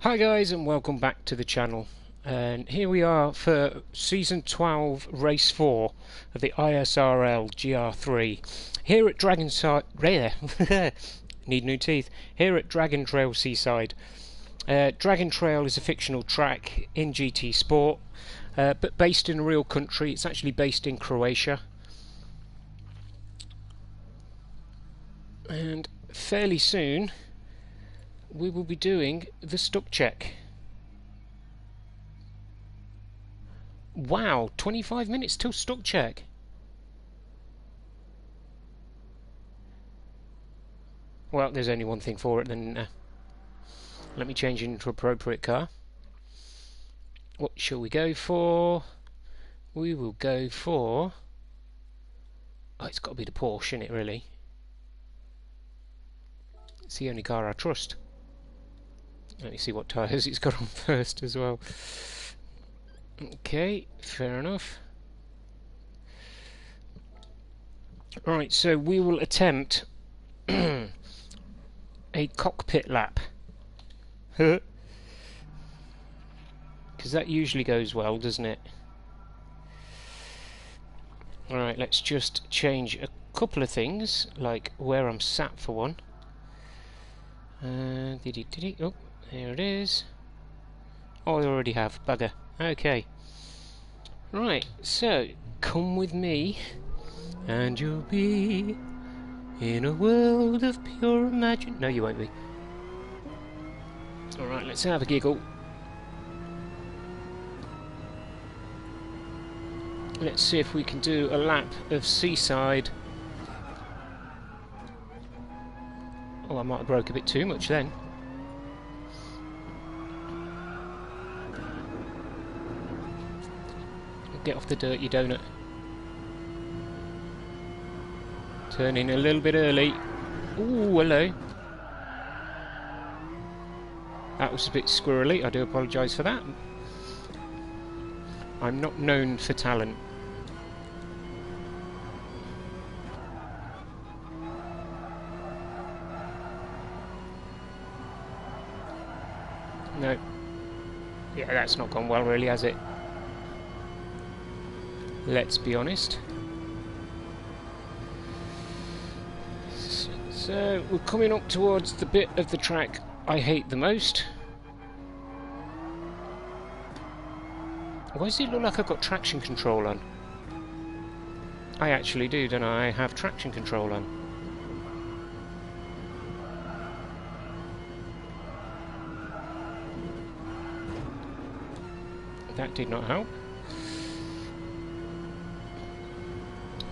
Hi guys, and welcome back to the channel. And here we are for Season 12 Race 4 of the ISRL GR3 here at Dragontrail. Need new teeth. Here at Dragontrail Seaside. Dragontrail is a fictional track in GT Sport, but based in a real country. It's actually based in Croatia. And fairly soon we will be doing the stuck check. Wow, 25 minutes till stuck check. Well, there's only one thing for it, then let me change into appropriate car. What shall we go for? We will go for... oh, it's got to be the Porsche, isn't it, really? It's the only car I trust. Let me see what tyres it's got on first as well. Okay, fair enough. Right, so we will attempt a cockpit lap. Because that usually goes well, doesn't it? Alright, let's just change a couple of things, like where I'm sat for one. Oh, here it is. Oh, I already have. Bugger. Okay. Right, so, come with me, and you'll be in a world of pure imagine. No, you won't be. Alright, let's have a giggle. Let's see if we can do a lap of Seaside. Oh, I might have broke a bit too much then. Get off the dirt, you donut. Turning a little bit early. Ooh, hello. That was a bit squirrely, I do apologise for that. I'm not known for talent. No. Yeah, that's not gone well really, has it? Let's be honest. So, we're coming up towards the bit of the track I hate the most. Why does it look like I've got traction control on? I actually do, don't I? I have traction control on. That did not help.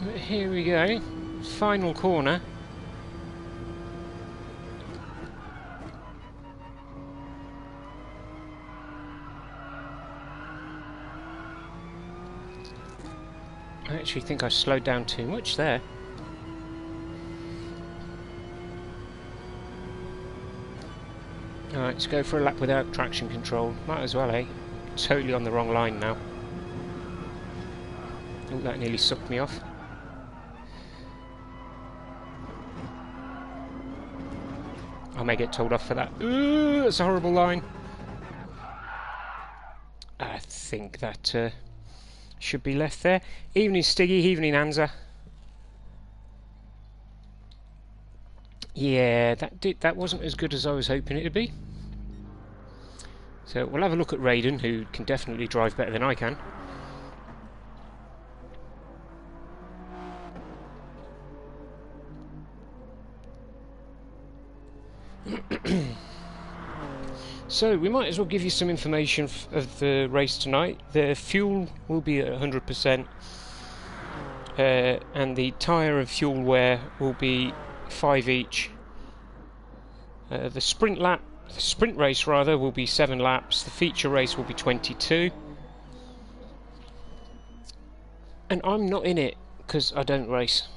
But here we go. Final corner. I actually think I slowed down too much there. Alright, let's go for a lap without traction control. Might as well, eh? Totally on the wrong line now. Oh, that nearly sucked me off. I may get told off for that. Ooh, that's a horrible line. I think that should be left there. Evening Stiggy, evening Anza. Yeah, that wasn't as good as I was hoping it would be. So we'll have a look at Raiden, who can definitely drive better than I can. So we might as well give you some information of the race tonight. The fuel will be at 100%, and the tyre and fuel wear will be 5 each. The sprint race rather will be 7 laps. The feature race will be 22. And I'm not in it because I don't race.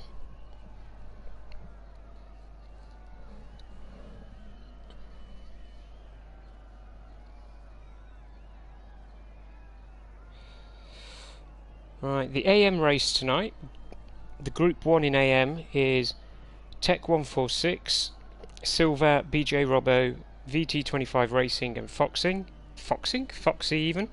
Right, the AM race tonight, the Group 1 in AM is Tech 146, Silva, BJ Robbo, VT25 Racing and Foxy even.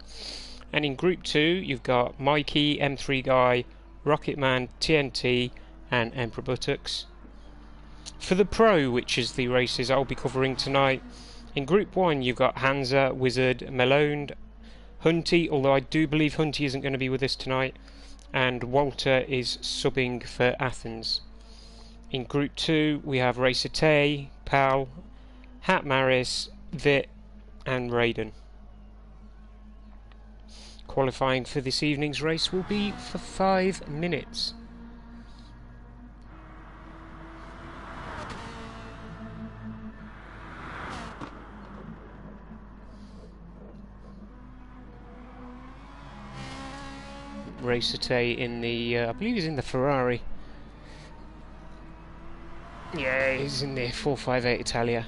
And in Group 2 you've got Mikey, M3 Guy, Rocketman, TNT and Emperor Buttocks. For the Pro, which is the races I'll be covering tonight, in Group 1 you've got Hansa, Wizard, Malone, Hunty, although I do believe Hunty isn't going to be with us tonight, and Walter is subbing for Athens. In Group 2 we have Racer Tay, Pal, Hat Maris, Vit and Raiden. Qualifying for this evening's race will be for 5 minutes. Racer Tay in the, I believe he's in the Ferrari. Yeah, he's in the 458 Italia.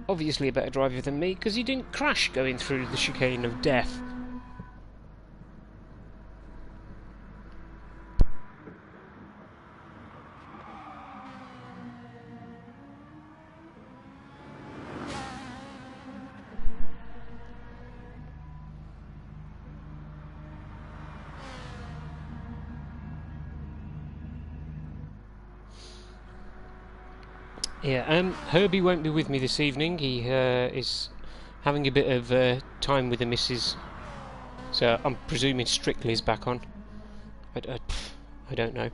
Obviously a better driver than me, because he didn't crash going through the chicane of death. Yeah, Herbie won't be with me this evening. He is having a bit of time with the missus, so I'm presuming Strictly is back on. I don't know.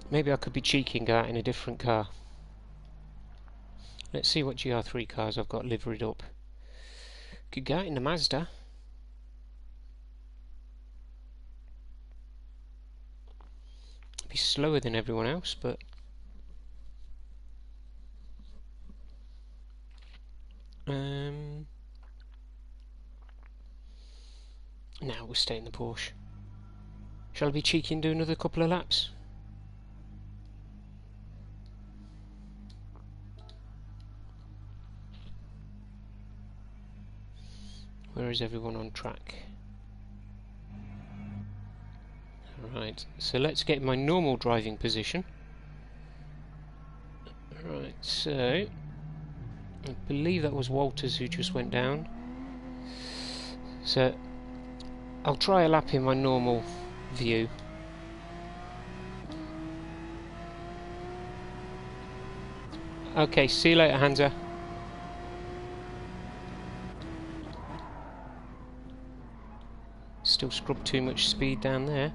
Maybe I could be cheeky and go out in a different car. Let's see what GR3 cars I've got liveried up. Could go out in the Mazda. Be slower than everyone else, but now we'll stay in the Porsche. Shall I be cheeky and do another couple of laps? Where is everyone on track? Right, so let's get my normal driving position. Right, so I believe that was Walters who just went down. So I'll try a lap in my normal view. Okay, see you later, Hansa. Still scrubbed too much speed down there.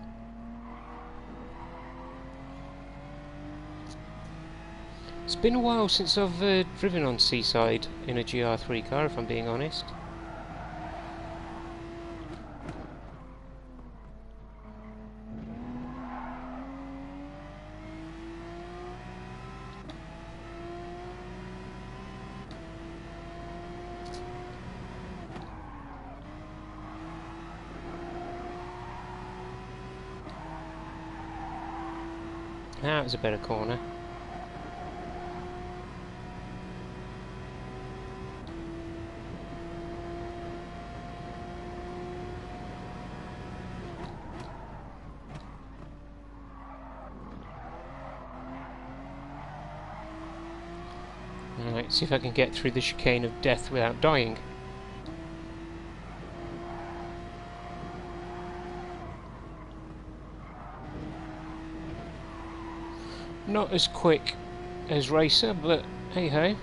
It's been a while since I've driven on Seaside in a GR3 car, if I'm being honest. That was a better corner. Alright, see if I can get through the chicane of death without dying. Not as quick as Racer, but hey ho.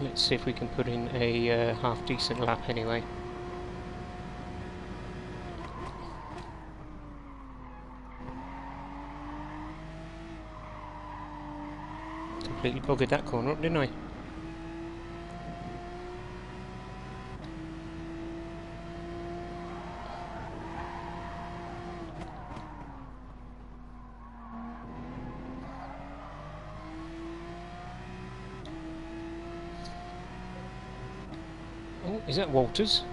Let's see if we can put in a half decent lap anyway. Completely buggered that corner up, didn't I? Oh, is that Walters?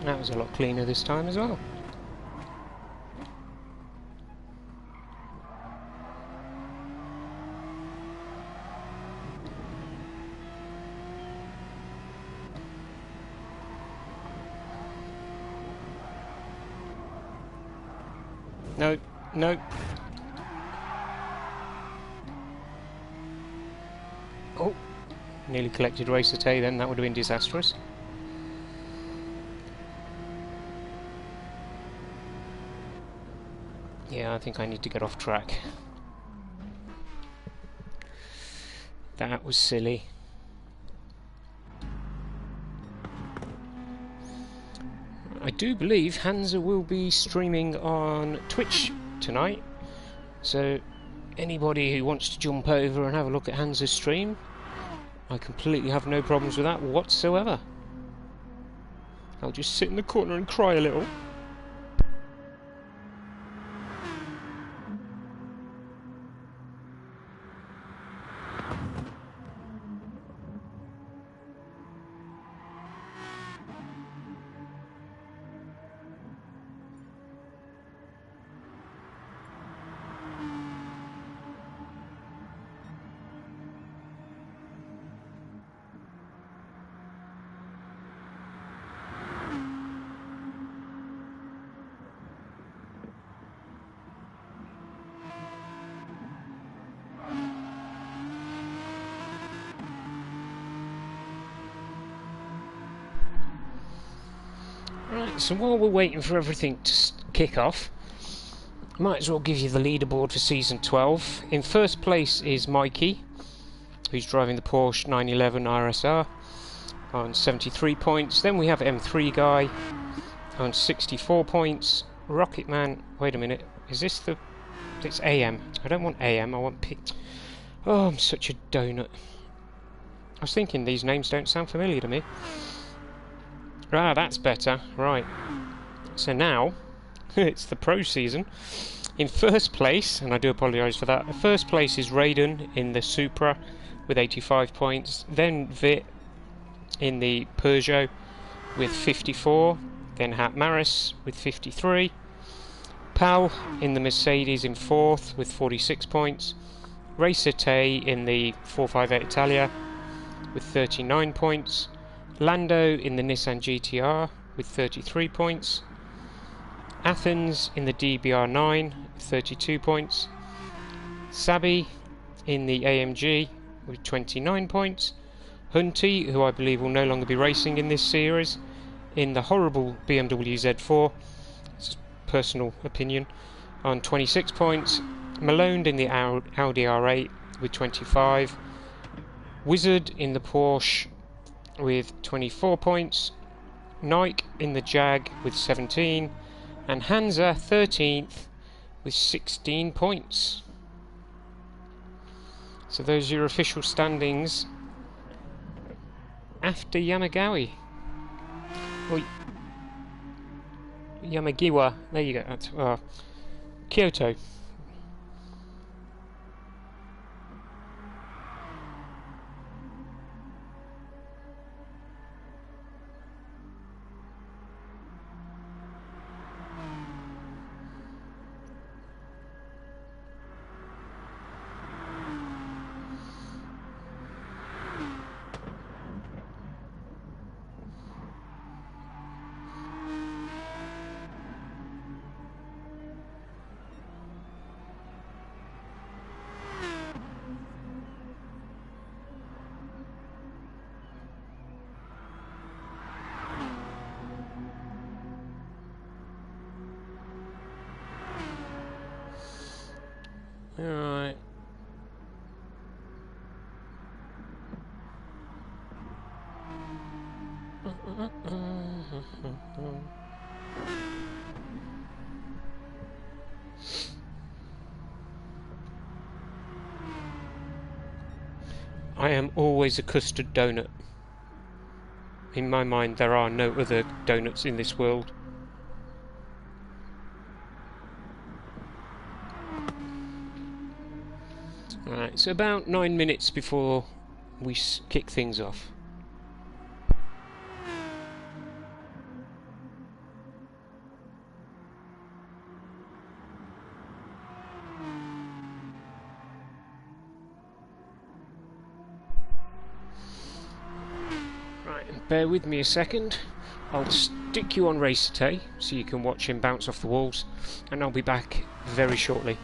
That was a lot cleaner this time as well. No, no. Oh, nearly collected Racer Tay then, that would have been disastrous. Yeah, I think I need to get off track. That was silly. I do believe Hansa will be streaming on Twitch tonight, so anybody who wants to jump over and have a look at Hansa's stream, I completely have no problems with that whatsoever. I'll just sit in the corner and cry a little. Right, so while we're waiting for everything to kick off, might as well give you the leaderboard for Season 12. In first place is Mikey, who's driving the Porsche 911 RSR on 73 points. Then we have M3 Guy on 64 points. Rocketman, wait a minute, is this the... it's AM. I don't want AM, I want P... Oh, I'm such a donut. I was thinking these names don't sound familiar to me. Ah, that's better. Right. So now, it's the pro season. In first place, and I do apologise for that, first place is Raiden in the Supra with 85 points. Then Vit in the Peugeot with 54. Then Hat Maris with 53. Pal in the Mercedes in fourth with 46 points. Racer Tay in the 458 Italia with 39 points. Lando in the Nissan GTR with 33 points. Athens in the DBR9 with 32 points. Sabi in the AMG with 29 points. Hunty, who I believe will no longer be racing in this series, in the horrible BMW Z4, it's a personal opinion, on 26 points. Malone in the Audi R8 with 25. Wizard in the Porsche with 24 points, Nike in the Jag with 17, and Hansa 13th with 16 points. So those are your official standings after Yamagawa. Or Yamagiwa, there you go, that's, Kyoto. Alright. I am always a custard donut. In my mind, there are no other donuts in this world. Alright, so about 9 minutes before we kick things off. Right, and bear with me a second. I'll stick you on Racer so you can watch him bounce off the walls, and I'll be back very shortly.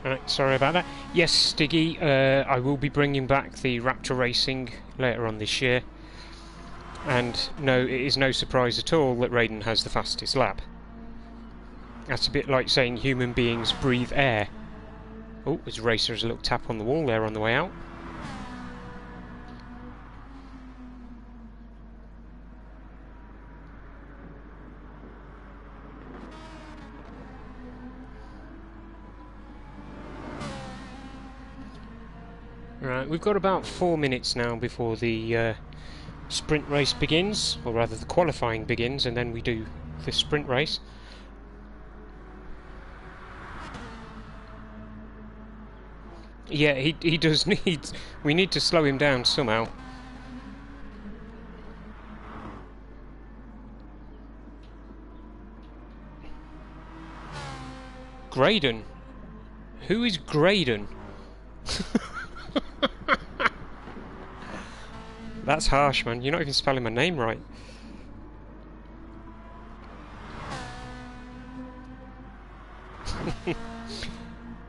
Right, sorry about that. Yes, Stiggy, I will be bringing back the Raptor Racing later on this year. And no, it is no surprise at all that Raiden has the fastest lap. That's a bit like saying human beings breathe air. Oh, there's Racer's a little tap on the wall there on the way out. Right, we've got about 4 minutes now before the sprint race begins, or rather the qualifying begins, and then we do the sprint race. Yeah, he does need... we need to slow him down somehow. Graydon? Who is Graydon? That's harsh, man. You're not even spelling my name right.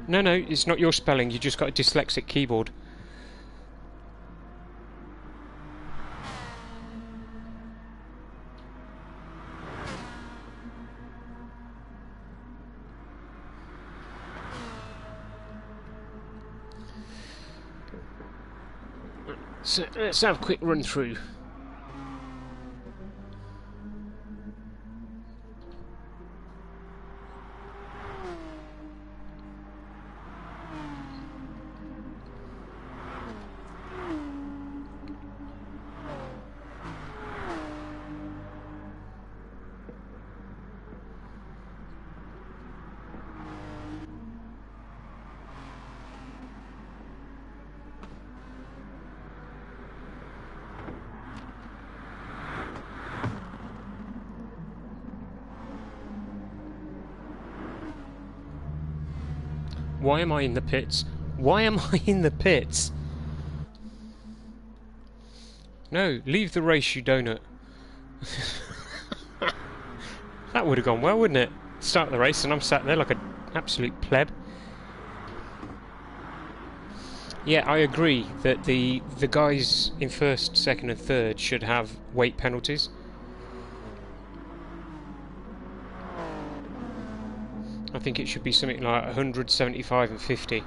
No, no, it's not your spelling. You just got a dyslexic keyboard. So let's have a quick run through. Why am I in the pits? Why am I in the pits? No, leave the race, you donut. That would have gone well, wouldn't it? Start the race and I'm sat there like an absolute pleb. Yeah, I agree that the guys in first, second and third should have weight penalties. I think it should be something like 100, 75 and 50.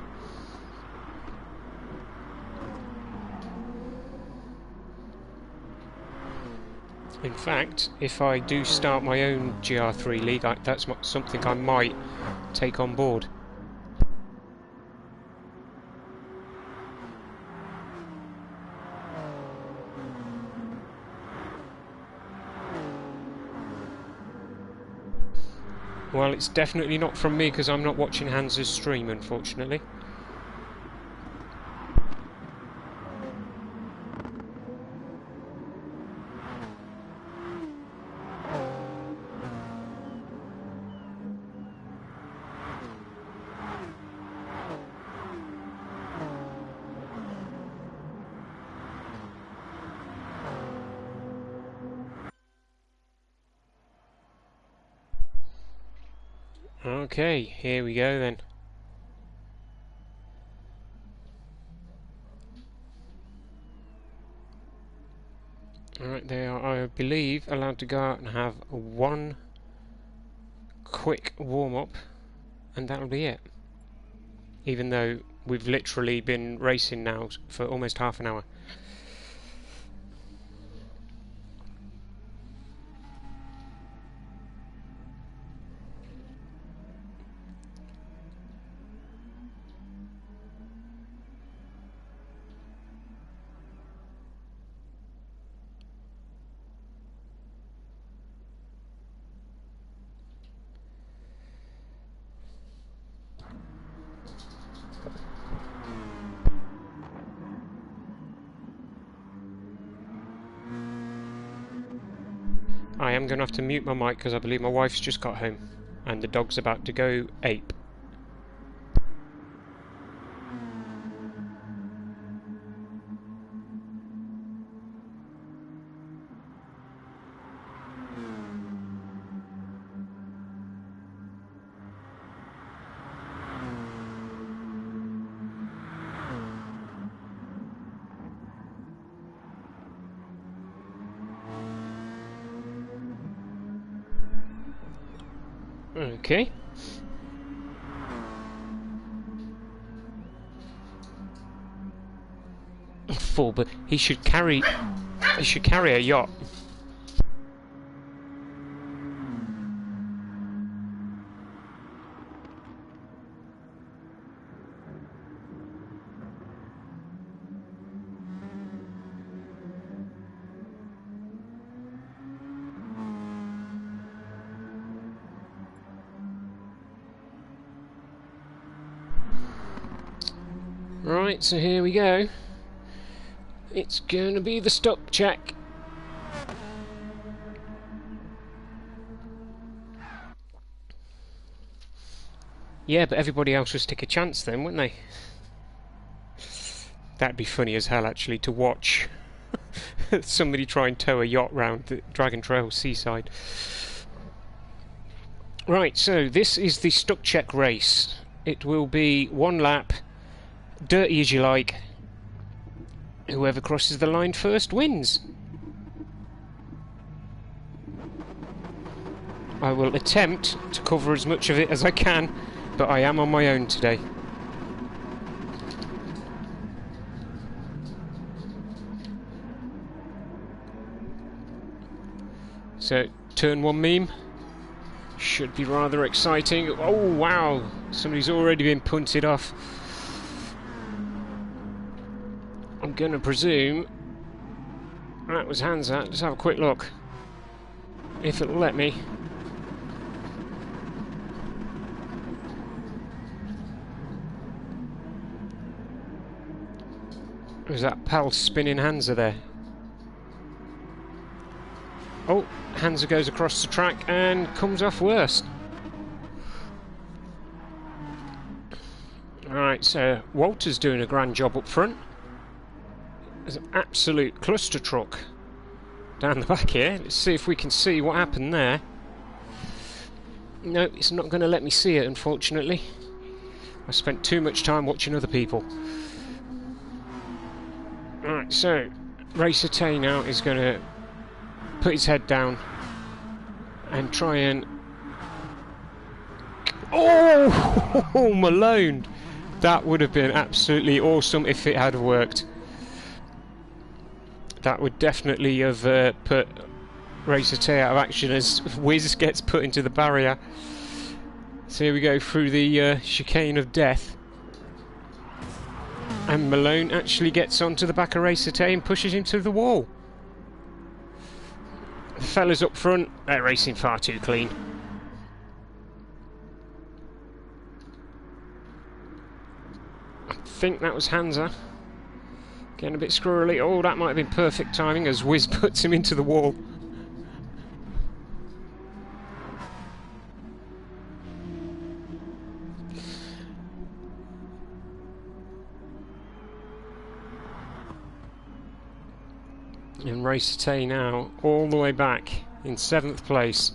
In fact, if I do start my own GR3 league, that's something I might take on board. Well, it's definitely not from me because I'm not watching Hans's stream, unfortunately. Okay, here we go then. Alright, they are, I believe, allowed to go out and have one quick warm-up, and that'll be it. Even though we've literally been racing now for almost half an hour. I am going to have to mute my mic because I believe my wife's just got home and the dog's about to go ape. Okay. Full, but he should carry a yacht. Right, so here we go. It's going to be the stock check. Yeah, but everybody else would stick a chance then, wouldn't they? That'd be funny as hell, actually, to watch somebody try and tow a yacht round the Dragontrail Seaside. Right, so this is the stuck check race. It will be one lap, dirty as you like. Whoever crosses the line first wins. I will attempt to cover as much of it as I can, but I am on my own today. So, turn one meme. Should be rather exciting. Oh wow, somebody's already been punted off. I'm going to presume that was Hansa. Let's have a quick look, if it'll let me. Was that Pal spinning Hansa there? Oh, Hansa goes across the track and comes off worst. Alright, so Walter's doing a grand job up front. There's an absolute cluster truck down the back here. Let's see if we can see what happened there. No, it's not going to let me see it, unfortunately. I spent too much time watching other people. Alright, so Racer Tay now is going to put his head down and try and... Oh! Malone! That would have been absolutely awesome if it had worked. That would definitely have put Racer Tay out of action as Wiz gets put into the barrier. So here we go through the chicane of death. And Malone actually gets onto the back of Racer Tay and pushes him to the wall. The fellas up front, they're racing far too clean. I think that was Hansa. Getting a bit squirrely. Oh, that might have been perfect timing as Wiz puts him into the wall. And Racer Tay now all the way back in 7th place.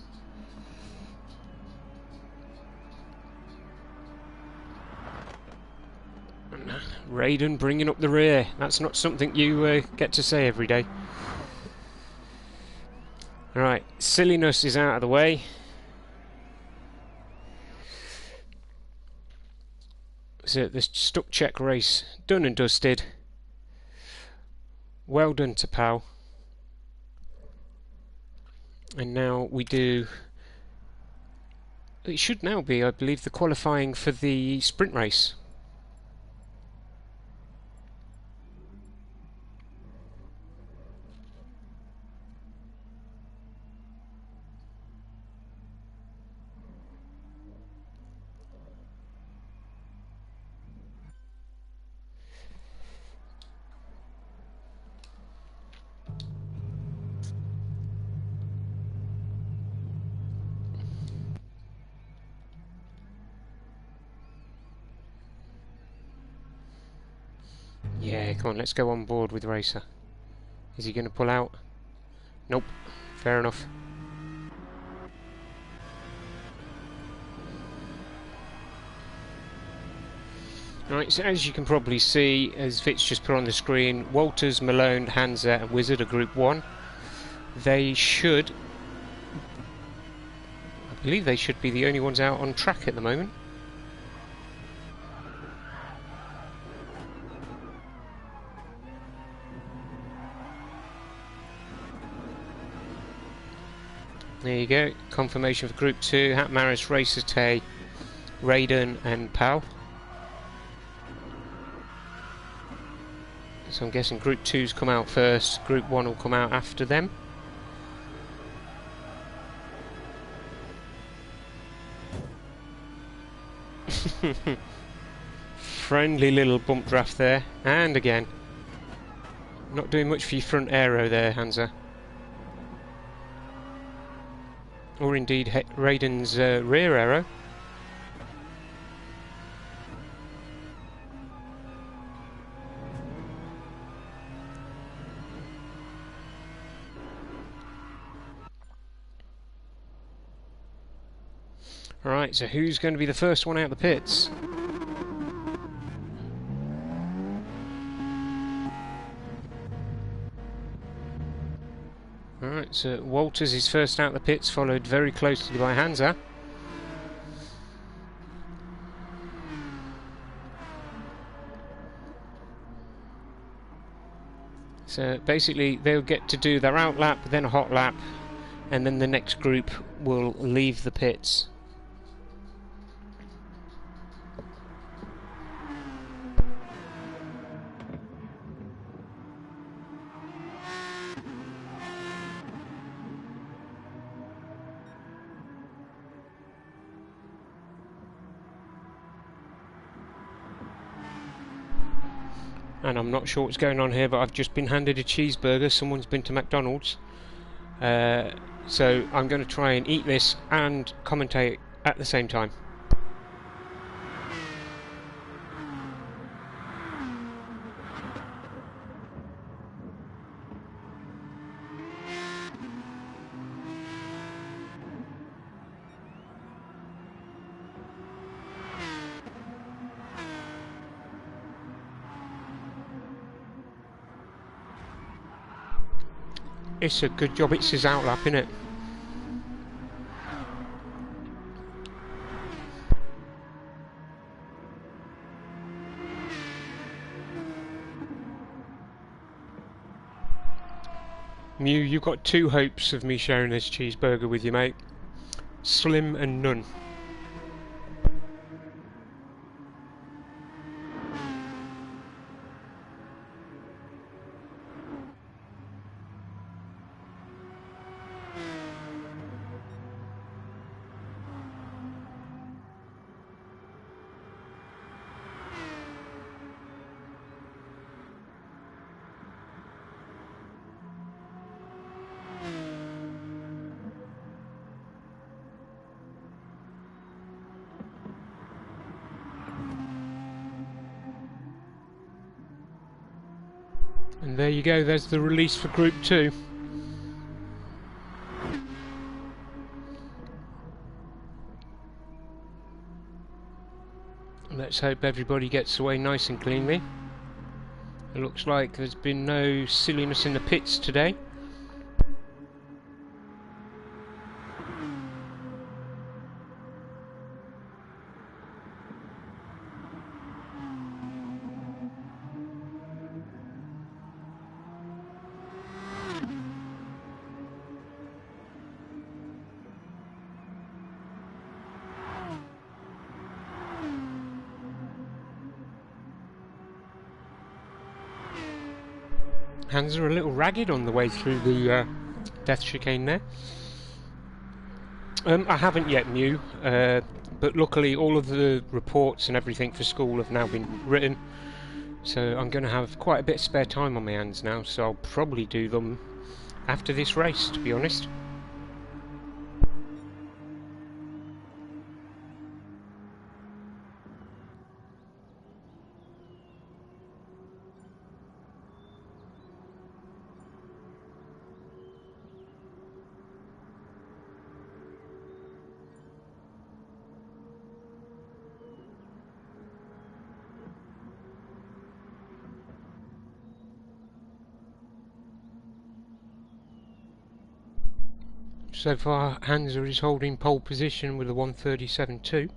Raiden bringing up the rear. That's not something you get to say every day. Alright, silliness is out of the way. So the stuck check race done and dusted. Well done to Pal. And now we do... It should now be, I believe, the qualifying for the sprint race. Yeah, come on, let's go on board with Racer. Is he going to pull out? Nope. Fair enough. Alright, so as you can probably see, as Fitz just put on the screen, Walters, Malone, Hansa and Wizard are Group 1. They should... I believe they should be the only ones out on track at the moment. There you go, confirmation for Group 2, Hat Maris, Racer Tay, Raiden and Pal. So I'm guessing Group 2's come out first, Group 1 will come out after them. Friendly little bump draft there, and again. Not doing much for your front aero there, Hansa. Or indeed Raiden's rear aero. Alright, so who's going to be the first one out of the pits? Alright, so Walters is first out of the pits, followed very closely by Hansa. So basically they'll get to do their out lap, then a hot lap, and then the next group will leave the pits. And I'm not sure what's going on here, but I've just been handed a cheeseburger. Someone's been to McDonald's. So I'm going to try and eat this and commentate at the same time. It's a good job it's his outlap, innit? Mew, you've got two hopes of me sharing this cheeseburger with you, mate. Slim and none. And there you go, there's the release for Group 2. Let's hope everybody gets away nice and cleanly. It looks like there's been no silliness in the pits today. Hands are a little ragged on the way through the death chicane there. I haven't yet, Mew, but luckily all of the reports and everything for school have now been written, so I'm going to have quite a bit of spare time on my hands now, so I'll probably do them after this race, to be honest. So far, Hansa is holding pole position with a 1:37.2.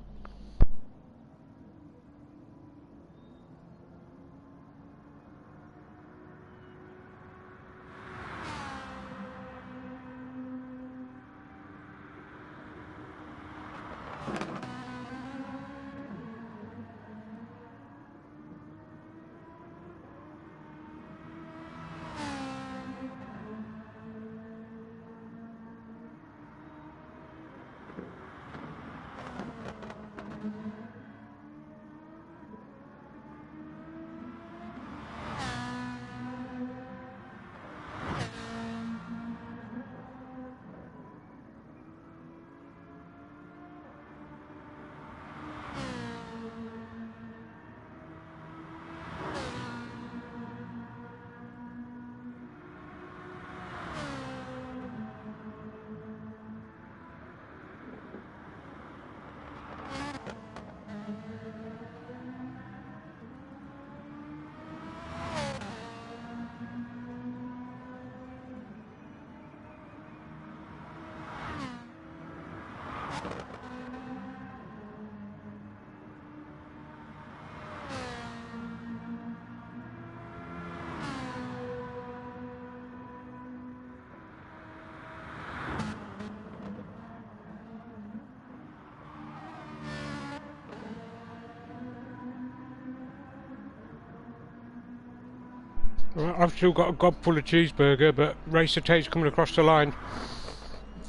Right, I've still got a gob full of cheeseburger, but Racer Tay's coming across the line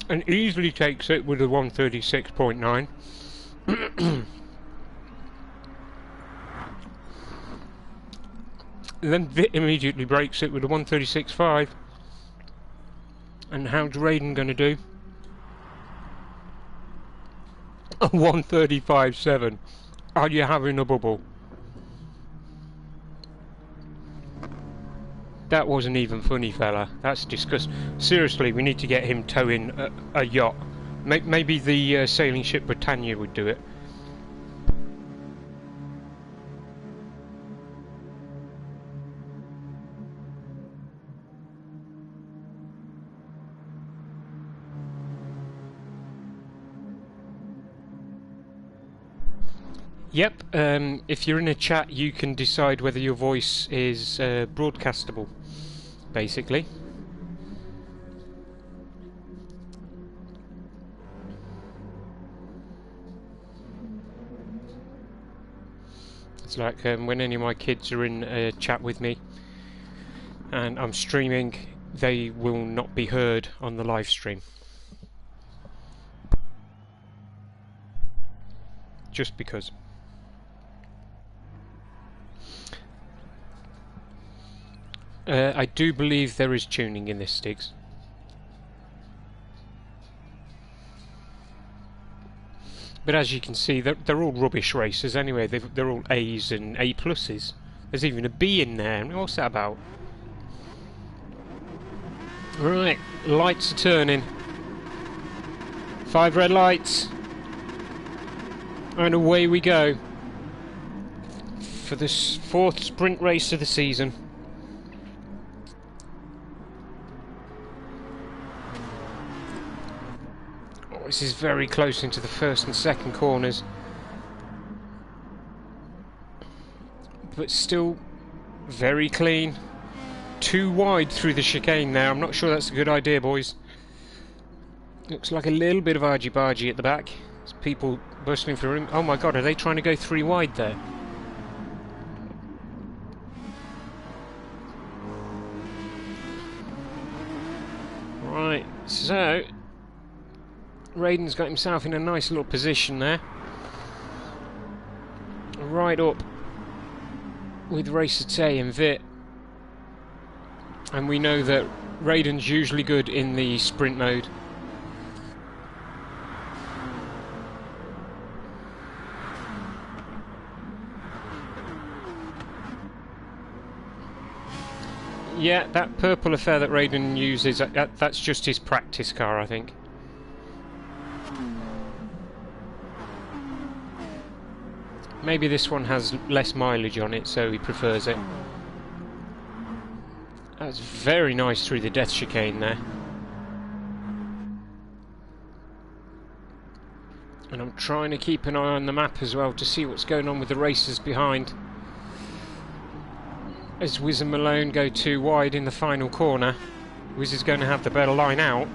and easily takes it with a 136.9. Then Vit immediately breaks it with a 136.5. And how's Raiden going to do? A 135.7. Are you having a bubble? That wasn't even funny, fella. That's disgusting. Seriously, we need to get him towing a yacht. Maybe the sailing ship Britannia would do it. Yep, if you're in a chat you can decide whether your voice is broadcastable, basically. It's like when any of my kids are in a chat with me and I'm streaming, they will not be heard on the live stream. Just because. I do believe there is tuning in this, Stiggs. But as you can see, they're all rubbish racers anyway. They're all A's and A pluses. There's even a B in there. What's that about? Right, lights are turning. 5 red lights. And away we go. For this 4th sprint race of the season. This is very close into the first and second corners, but still very clean. Too wide through the chicane there. I'm not sure that's a good idea, boys. Looks like a little bit of argy-bargy at the back. There's people bustling through him. Oh my god, are they trying to go 3 wide there? Right, so Raiden's got himself in a nice little position there. Right up with Racer Tay and Vit. And we know that Raiden's usually good in the sprint mode. Yeah, that purple affair that Raiden uses, that's just his practice car, I think. Maybe this one has less mileage on it, so he prefers it. That's very nice through the death chicane there. And I'm trying to keep an eye on the map as well to see what's going on with the racers behind. As Wiz and Malone go 2 wide in the final corner, Wiz is going to have the better line out.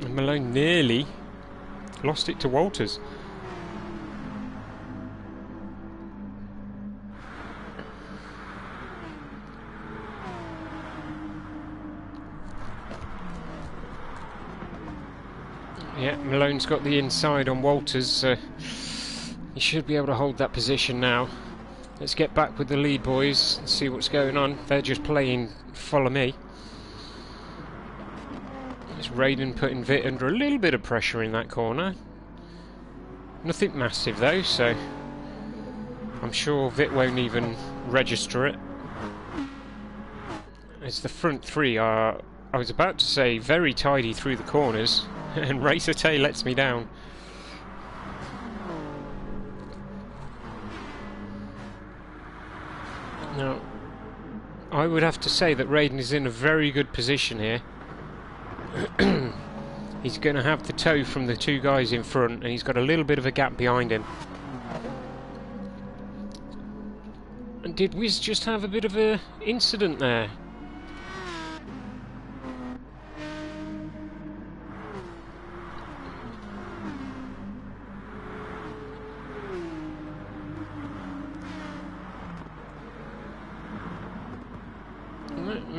And Malone nearly lost it to Walters. Yeah, Malone's got the inside on Walters. He should be able to hold that position now. Let's get back with the lead, boys, and see what's going on. They're just playing follow me. It's Raiden putting Vit under a little bit of pressure in that corner. Nothing massive though, so I'm sure Vit won't even register it. As the front 3 are, I was about to say, very tidy through the corners. And Racer Tay lets me down. Now, I would have to say that Raiden is in a very good position here. He's going to have the tow from the 2 guys in front, and he's got a little bit of a gap behind him. And did Wiz just have a bit of an incident there?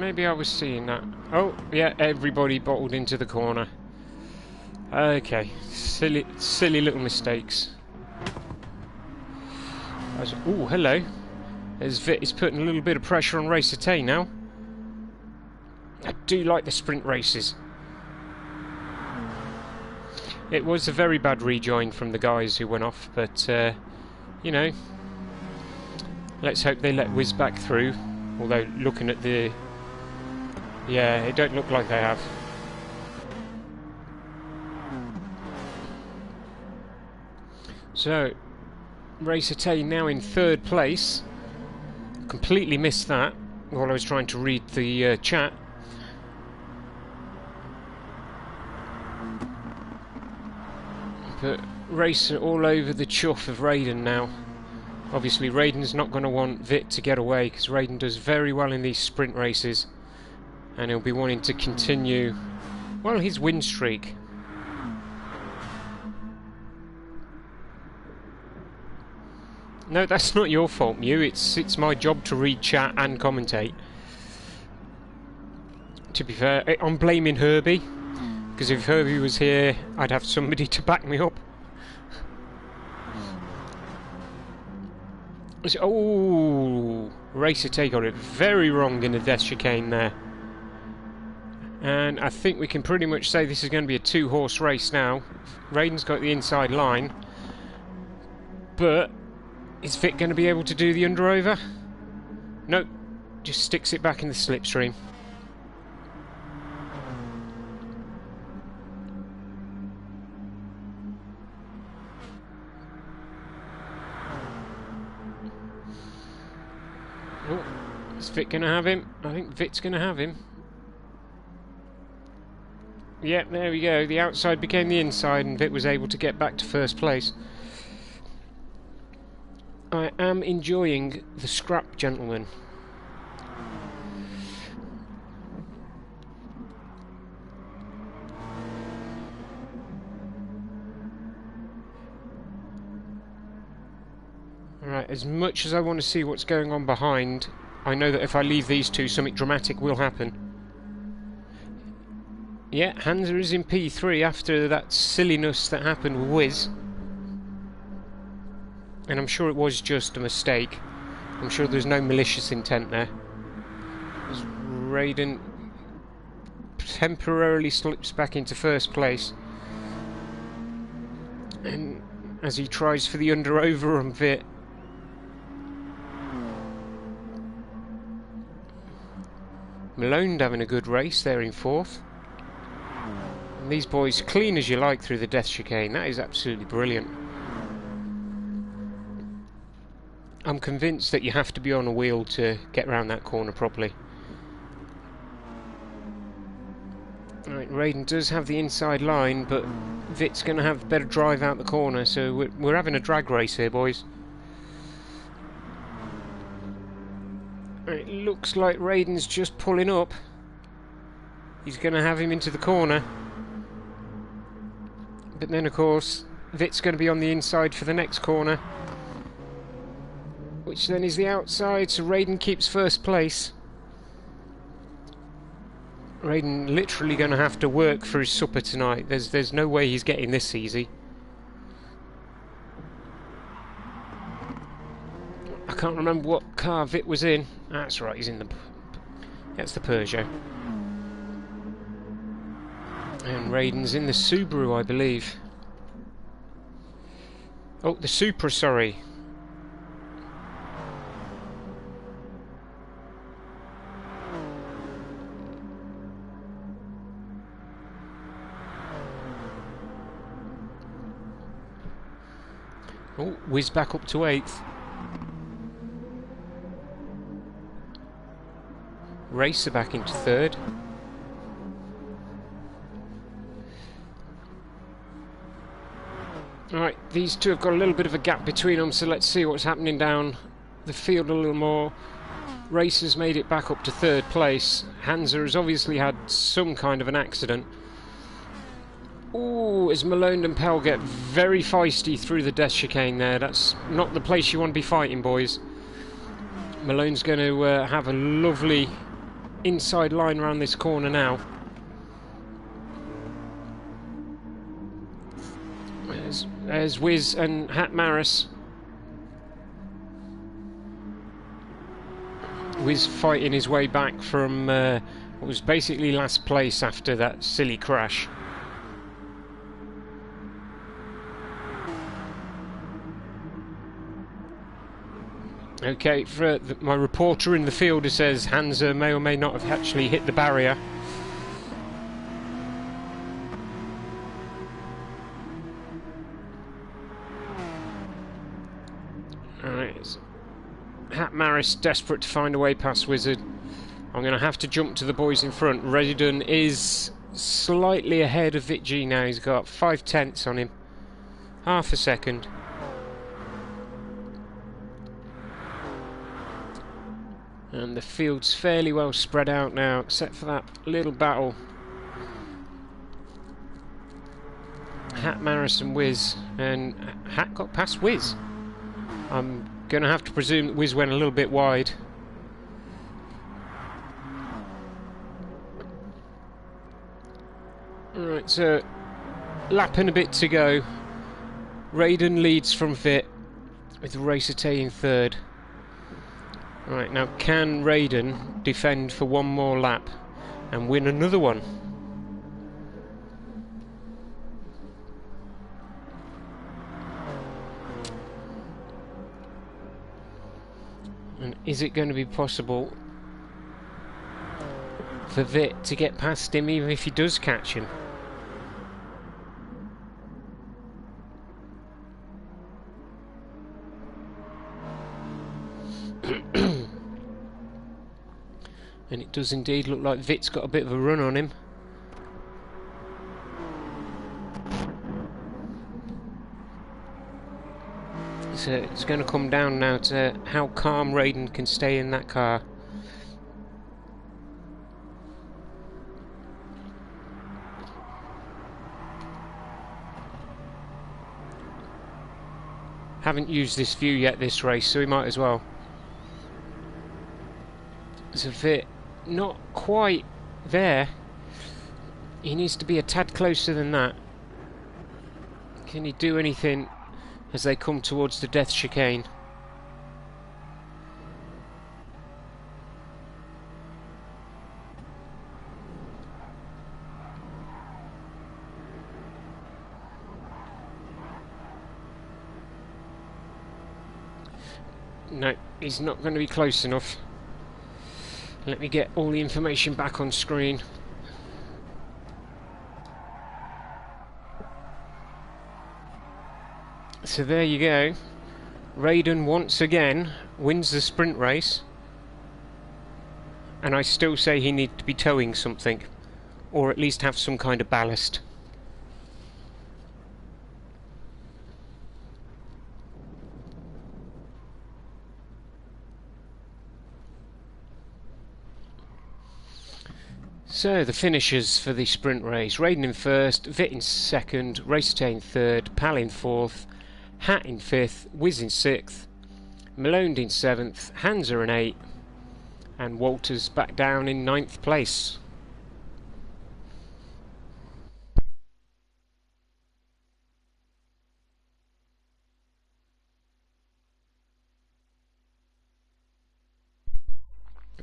maybe I was seeing that. Oh, yeah, everybody bottled into the corner. Okay, silly little mistakes. Oh, hello. As Vit is putting a little bit of pressure on Racer Tay now. I do like the sprint races. It was a very bad rejoin from the guys who went off, but, you know, let's hope they let Wiz back through. Although, looking at the... yeah, it don't look like they have. So, Racer Tay now in 3rd place. Completely missed that while I was trying to read the chat. But Racer all over the chuff of Raiden now. Obviously Raiden's not going to want Vit to get away, because Raiden does very well in these sprint races. And he'll be wanting to continue, well, his win streak. No, that's not your fault, Mew. It's my job to read chat and commentate. To be fair, I'm blaming Herbie, because if Herbie was here, I'd have somebody to back me up. Oh, Racer Tay got it very wrong in the death chicane there. And I think we can pretty much say this is going to be a 2-horse race now. Raiden's got the inside line, but is Vit going to be able to do the under-over? Nope, just sticks it back in the slipstream. Oh, is Vit going to have him? I think Vit's going to have him. Yep, there we go. The outside became the inside and Vit was able to get back to 1st place. I am enjoying the scrap, gentlemen. Alright, as much as I want to see what's going on behind, I know that if I leave these two, something dramatic will happen. Yeah, Hansa is in P3 after that silliness that happened with Wiz. And I'm sure it was just a mistake. I'm sure there's no malicious intent there. As Raiden temporarily slips back into 1st place. And as he tries for the under-over on Vit. Malone having a good race there in 4th. And these boys clean as you like through the death chicane. That is absolutely brilliant. I'm convinced that you have to be on a wheel to get around that corner properly. Right, Raiden does have the inside line, but Vit's going to have better drive out the corner, so we're having a drag race here, boys. It looks like Raiden's just pulling up. He's going to have him into the corner. But then, of course, Vit's going to be on the inside for the next corner, which then is the outside, so Raiden keeps 1st place. Raiden literally going to have to work for his supper tonight. There's no way he's getting this easy. I can't remember what car Vit was in. That's right, he's in the... that's the Peugeot. And Raiden's in the Subaru, I believe. Oh, the Supra, sorry. Oh, whiz back up to 8th. Racer back into 3rd. Alright, these two have got a little bit of a gap between them, so let's see what's happening down the field a little more. Racer's made it back up to 3rd place. Hansa has obviously had some kind of an accident. Ooh, as Malone and Pell get very feisty through the death chicane there. That's not the place you want to be fighting, boys. Malone's going to have a lovely inside line around this corner now. There's Wiz and Hat Maris. Wiz fighting his way back from what was basically last place after that silly crash. Okay, for my reporter in the field who says Hansa may or may not have actually hit the barrier. Alright, Hat Maris desperate to find a way past Wizard. I'm going to have to jump to the boys in front. Redden is slightly ahead of Vitg now. He's got 5/10 on him. Half a second. And the field's fairly well spread out now, except for that little battle. Hat, Maris and Wiz. And Hat got past Wiz. I'm going to have to presume that Wiz went a little bit wide. Alright, so lap and a bit to go. Raiden leads from Vit, with Racete in third. Right, now can Raiden defend for one more lap and win another one? And is it going to be possible for Vit to get past him even if he does catch him? And it does indeed look like Vit's got a bit of a run on him. So it's going to come down now to how calm Raiden can stay in that car. Haven't used this view yet this race, so we might as well. So Vit not quite there. He needs to be a tad closer than that. Can he do anything as they come towards the death chicane? No, he's not going to be close enough. Let me get all the information back on screen. So there you go. Raiden once again wins the sprint race. And I still say he needs to be towing something. Or at least have some kind of ballast. So, the finishers for the sprint race. Raiden in first, Vit in second, Racete in third, Pal in fourth, Hat in fifth, Wiz in sixth, Malone in seventh, Hansa in eighth, and Walters back down in ninth place.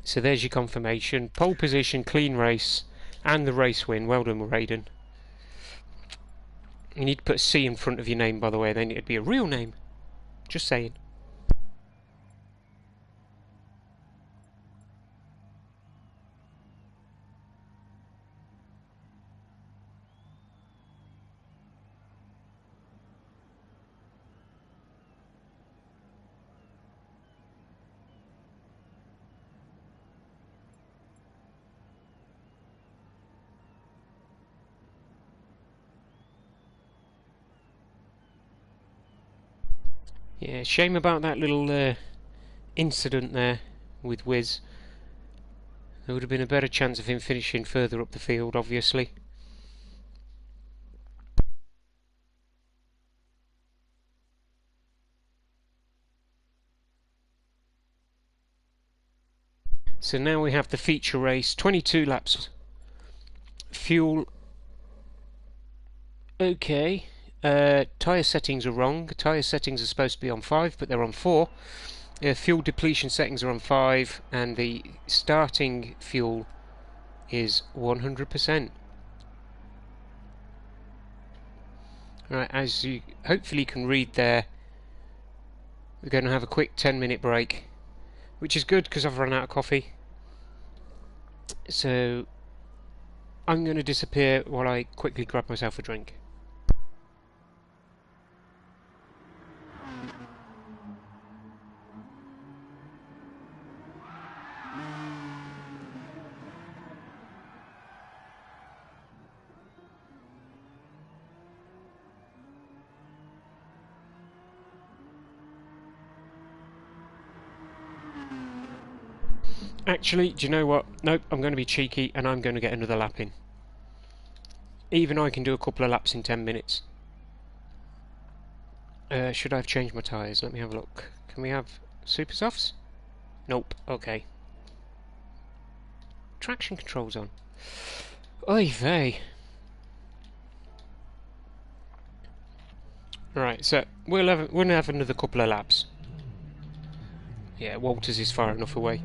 So there's your confirmation. Pole position, clean race, and the race win. Well done, Raiden. You need to put a C in front of your name, by the way, then it'd be a real name. Just saying. Yeah, shame about that little incident there with Wiz. There would have been a better chance of him finishing further up the field, obviously. So now we have the feature race, 22 laps. Fuel, okay. Tyre settings are wrong. Tyre settings are supposed to be on 5, but they're on 4. Fuel depletion settings are on 5, and the starting fuel is 100%. Right, as you hopefully can read there, we're going to have a quick 10-minute break, which is good because I've run out of coffee. So I'm going to disappear while I quickly grab myself a drink. Actually, do you know what? Nope, I'm going to be cheeky and I'm going to get another lap in. Even I can do a couple of laps in 10 minutes. Should I have changed my tyres? Let me have a look. Can we have super softs? Nope, okay. Traction control's on. Oy vey. Right, so we'll have another couple of laps. Yeah, Walters is far enough away.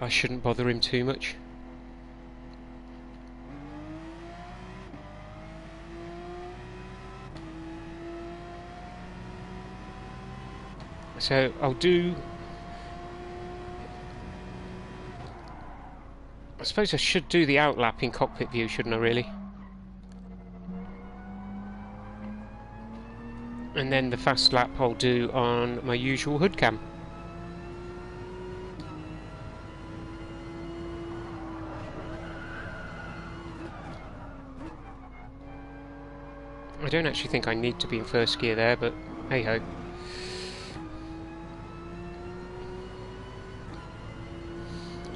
I shouldn't bother him too much. So I'll do... I suppose I should do the outlap in cockpit view, shouldn't I really? And then the fast lap I'll do on my usual hood cam. I don't actually think I need to be in first gear there, but hey ho.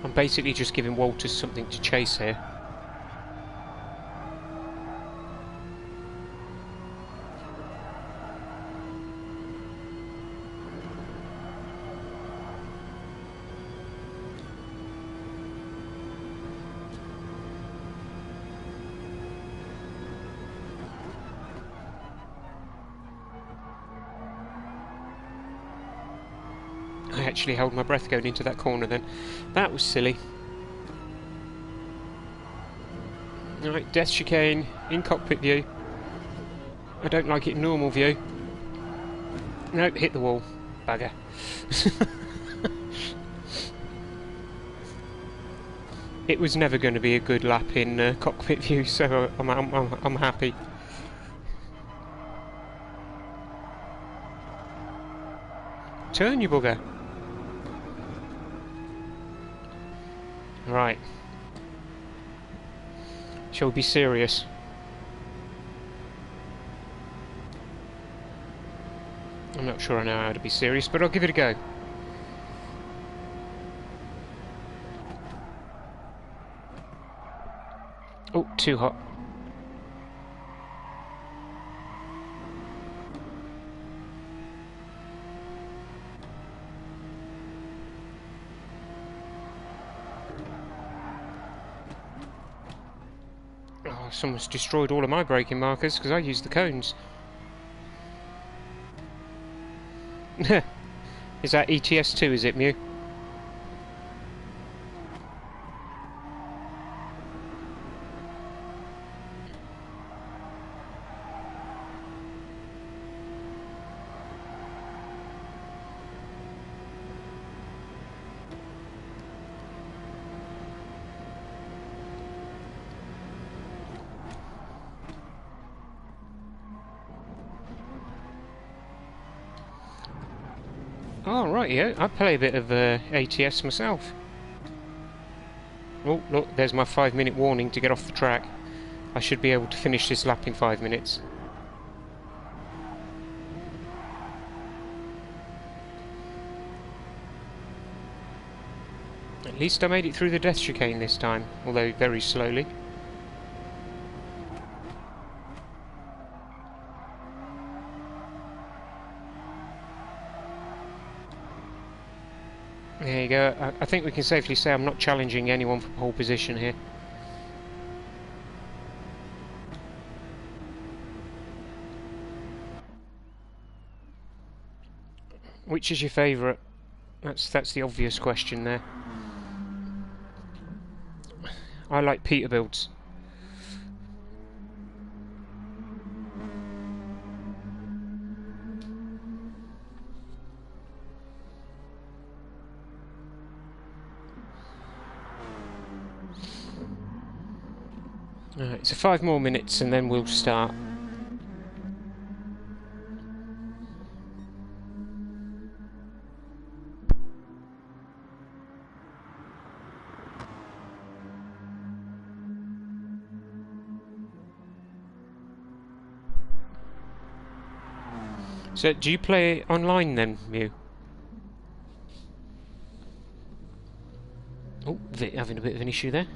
I'm basically just giving Walters something to chase here. I actually held my breath going into that corner then. That was silly. Right, death chicane in cockpit view. I don't like it in normal view. Nope, hit the wall. Bugger. It was never going to be a good lap in cockpit view, so I'm happy. Turn, you bugger. Right. Shall we be serious? I'm not sure I know how to be serious, but I'll give it a go. Oh, too hot. Oh, someone's destroyed all of my braking markers because I used the cones. Is that ETS2, is it, Mew? Oh, right, yeah, I play a bit of ATS myself. Oh, look, there's my 5-minute warning to get off the track. I should be able to finish this lap in 5 minutes. At least I made it through the death chicane this time, although very slowly. There you go. I think we can safely say I'm not challenging anyone for pole position here. Which is your favourite? That's the obvious question there. I like Peterbilt's. Alright, so 5 more minutes and then we'll start. So, do you play online then, Mew? Oh, having a bit of an issue there.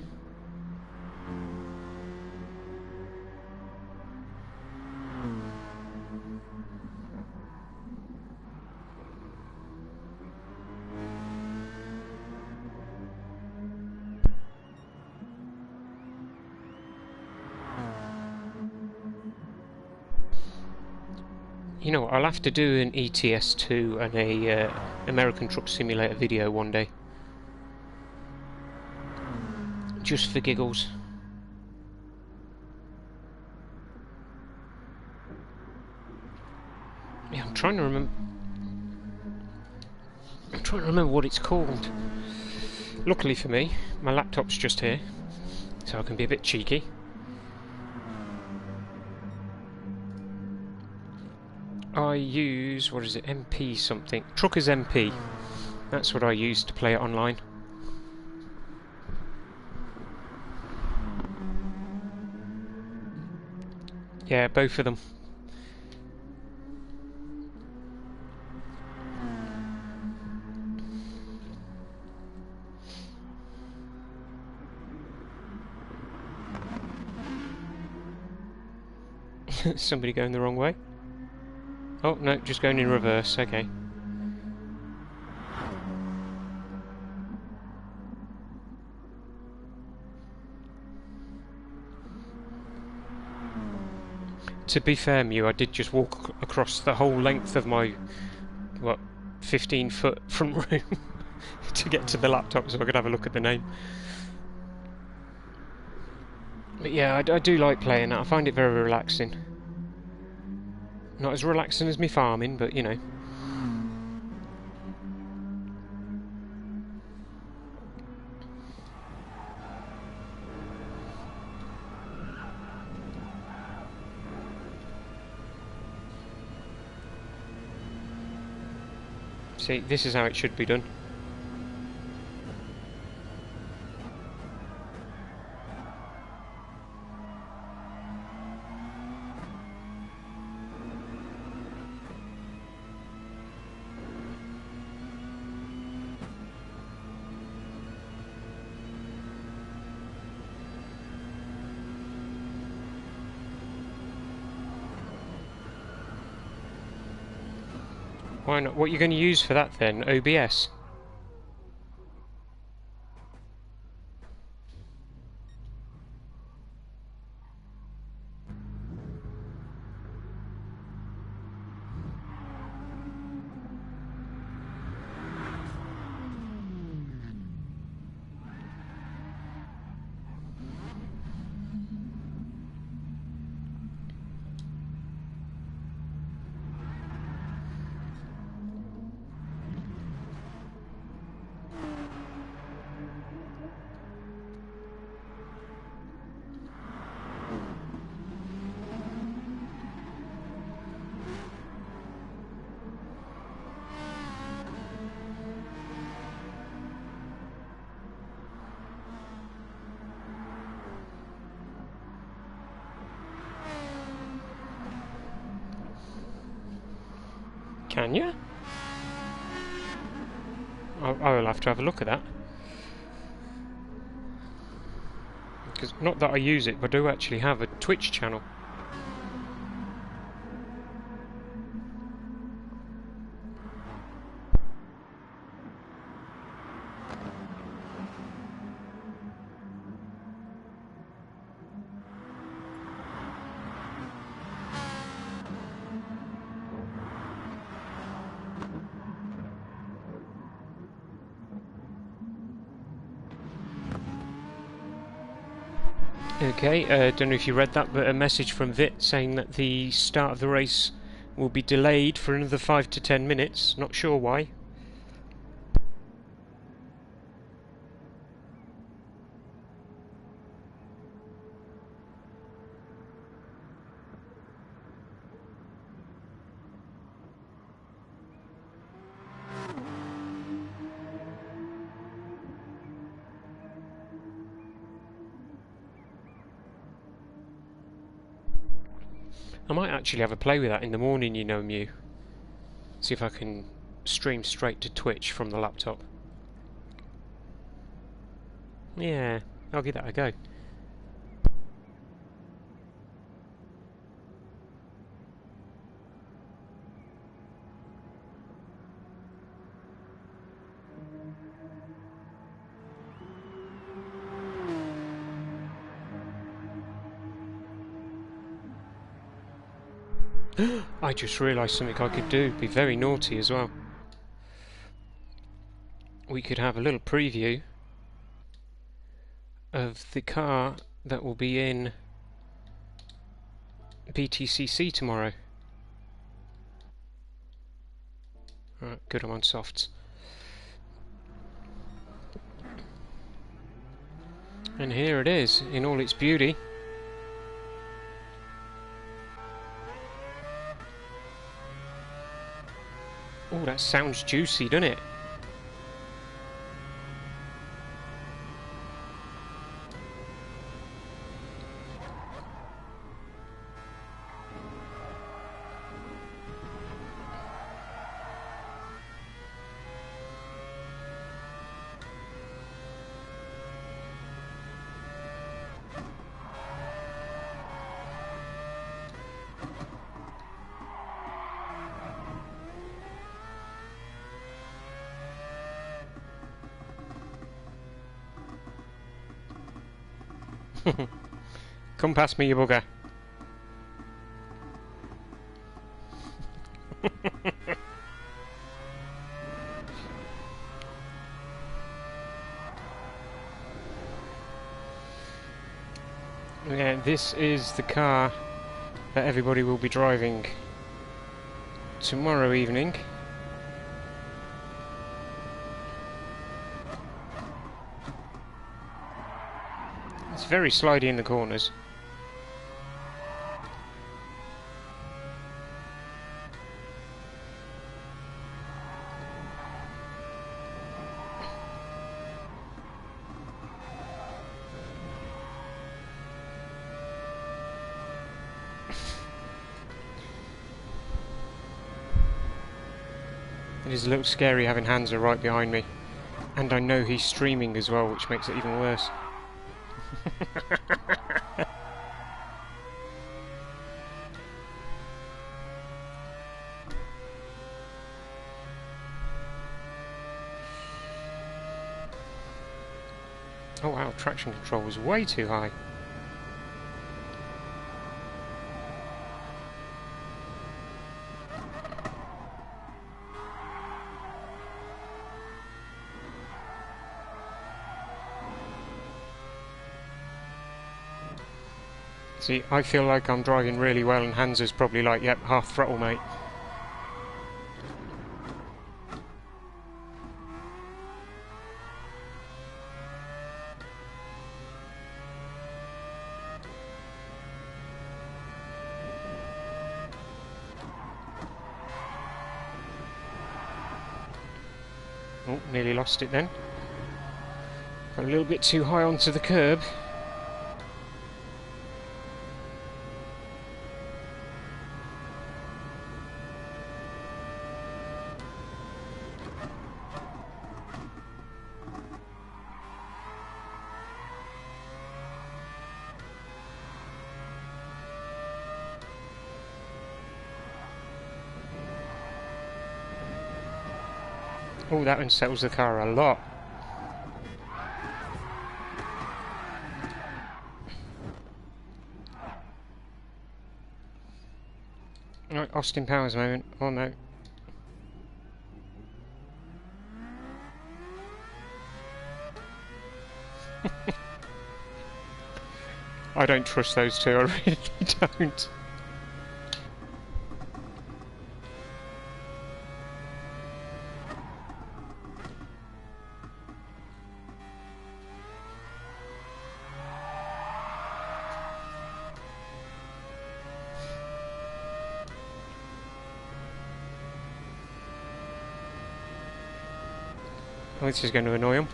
You know what, I'll have to do an ETS2 and a American Truck Simulator video one day. Just for giggles. Yeah, I'm trying to remember what it's called. Luckily for me, my laptop's just here, so I can be a bit cheeky. I use, what is it, MP something? Truckers MP. That's what I use to play it online. Yeah, both of them. Somebody going the wrong way? Oh, no, just going in reverse, okay. To be fair, Mew, I did just walk across the whole length of my, what, 15-foot front room to get to the laptop so I could have a look at the name. But yeah, I do like playing that. I find it very relaxing. Not as relaxing as me farming, but you know. See, this is how it should be done. Why not? What are you going to use for that then? OBS? Can you? I will have to have a look at that. Because, not that I use it, but I do actually have a Twitch channel. Okay, don't know if you read that, but a message from Vit saying that the start of the race will be delayed for another 5 to 10 minutes. Not sure why. I might actually have a play with that in the morning, you know, Mew. See if I can stream straight to Twitch from the laptop. Yeah, I'll give that a go. I just realised something I could do. Be very naughty as well. We could have a little preview of the car that will be in BTCC tomorrow. Right, good, I'm on softs. And here it is, in all its beauty. Oh, that sounds juicy, doesn't it? Come past me, you bugger. Yeah, this is the car that everybody will be driving tomorrow evening. It's very slidey in the corners. It is a little scary having Hansa right behind me. And I know he's streaming as well, which makes it even worse. Oh wow, traction control was way too high. See, I feel like I'm driving really well and Hansa's probably like, yep, half throttle, mate. Oh, nearly lost it then. Got a little bit too high onto the curb. Oh, that unsettles the car a lot. Right, Austin Powers moment. Oh no. I don't trust those two, I really don't. Oh, this is going to annoy him.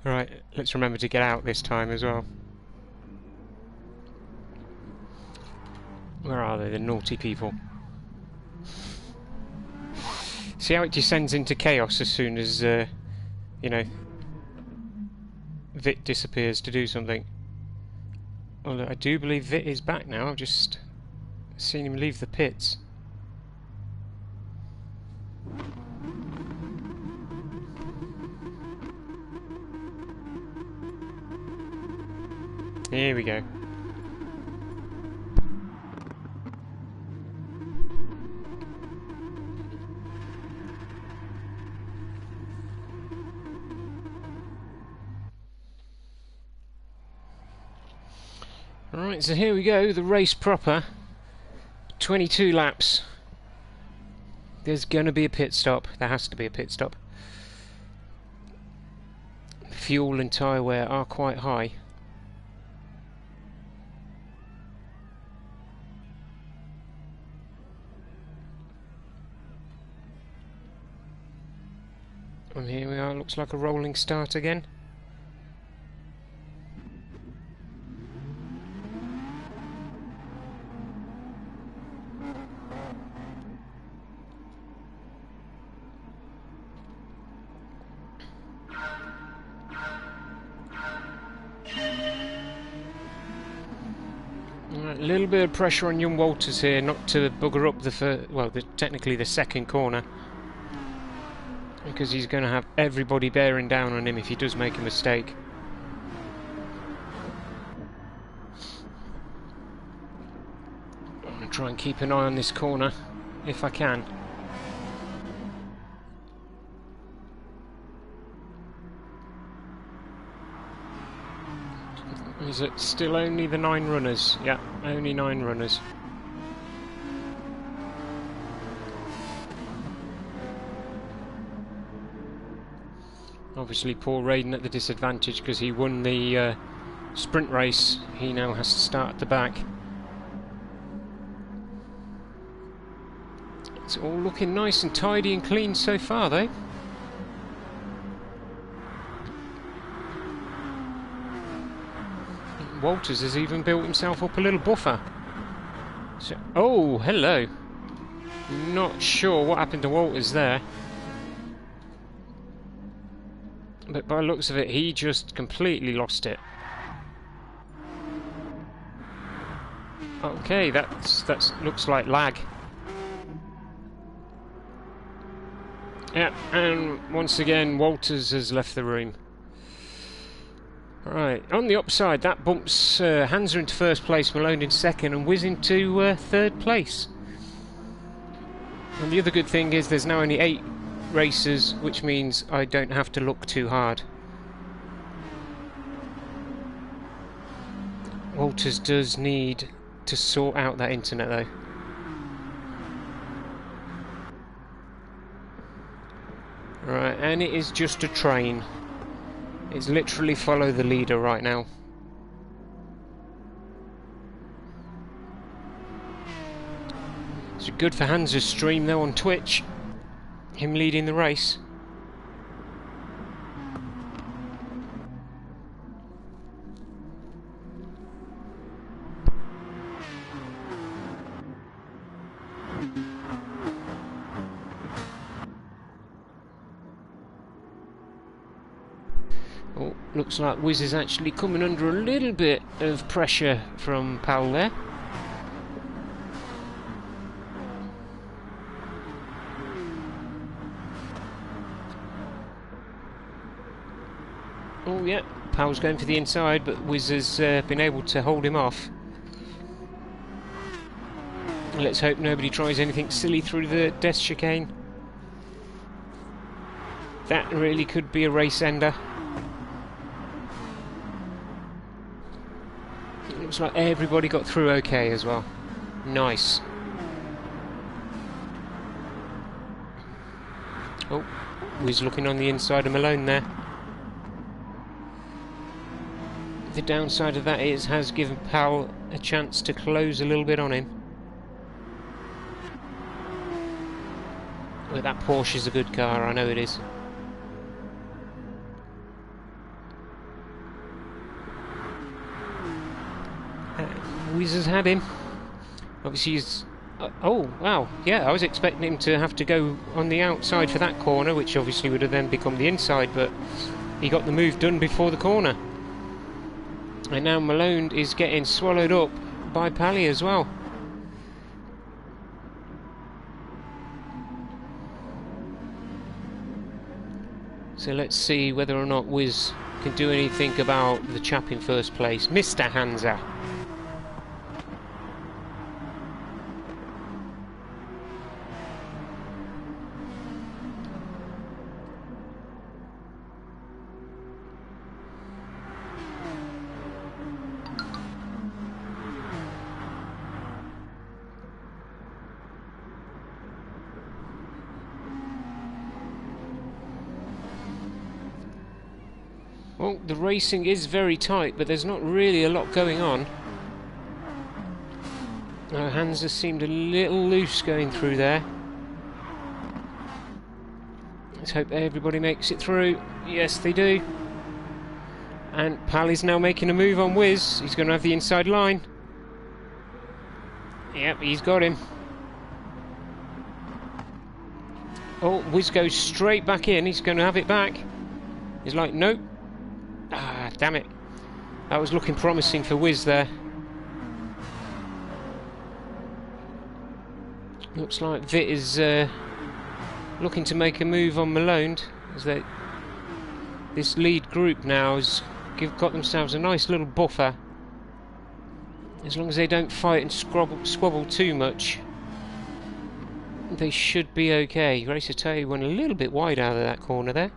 Right, let's remember to get out this time as well. Where are they, the naughty people? See how it descends into chaos as soon as, you know, Vit disappears to do something. Well, I do believe Vit is back now. I've just seen him leave the pits. Here we go. Alright, so here we go, the race proper. 22 laps. There's going to be a pit stop. There has to be a pit stop. Fuel and tyre wear are quite high. And here we are, looks like a rolling start again. A little bit of pressure on young Walters here, not to bugger up technically the second corner, because he's going to have everybody bearing down on him if he does make a mistake. I'm going to try and keep an eye on this corner if I can. Is it still only the 9 runners? Yeah, only 9 runners. Obviously Paul Raiden at the disadvantage because he won the sprint race. He now has to start at the back. It's all looking nice and tidy and clean so far though. Walters has even built himself up a little buffer. So, oh, hello. Not sure what happened to Walters there. But by the looks of it, he just completely lost it. Okay, that's looks like lag. Yeah, and once again, Walters has left the room. Right, on the upside, that bumps Hansa into first place, Malone in second, and Wiz into third place. And the other good thing is there's now only 8 races, which means I don't have to look too hard. Walters does need to sort out that internet though. Right, and it is just a train. It's literally follow the leader right now. It's good for Hansa's stream though on Twitch. Him leading the race. Oh, looks like Wiz is actually coming under a little bit of pressure from Powell there. Oh yeah, Powell's going for the inside, but Wiz has been able to hold him off. Let's hope nobody tries anything silly through the death chicane. That really could be a race ender. It looks like everybody got through okay as well. Nice. Oh, Wiz looking on the inside of Malone there. The downside of that is has given Powell a chance to close a little bit on him. Well, that Porsche is a good car, I know it is. Wiz has had him. Obviously he's... oh, wow, yeah, I was expecting him to have to go on the outside for that corner, which obviously would have then become the inside, but he got the move done before the corner. And now Malone is getting swallowed up by Pally as well. So let's see whether or not Wiz can do anything about the chap in first place, Mr. Hansa. Well, the racing is very tight, but there's not really a lot going on. Hansa seemed a little loose going through there. Let's hope everybody makes it through. Yes, they do. And Pally's now making a move on Wiz. He's going to have the inside line. Yep, he's got him. Oh, Wiz goes straight back in. He's going to have it back. He's like, nope. Ah, damn it. That was looking promising for Wiz there. Looks like Vit is looking to make a move on Malone. As this lead group now has got themselves a nice little buffer. As long as they don't fight and squabble too much, they should be okay. Racer Tay went a little bit wide out of that corner there.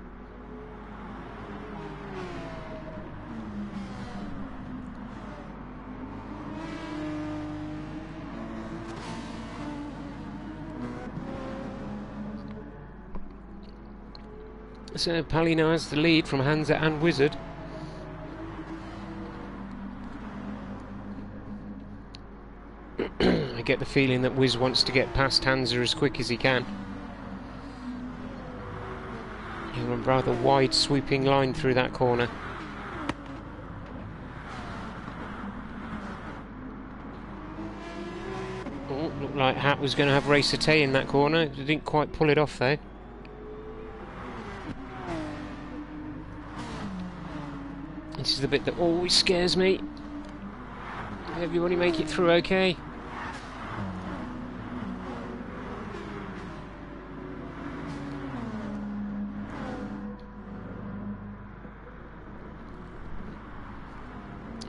So Pally now has the lead from Hansa and Wizard. I get the feeling that Wiz wants to get past Hansa as quick as he can. He has a rather wide sweeping line through that corner. Oh, looked like Hat was going to have Racer Tay in that corner. He didn't quite pull it off though. This is the bit that always scares me. Everybody make it through okay.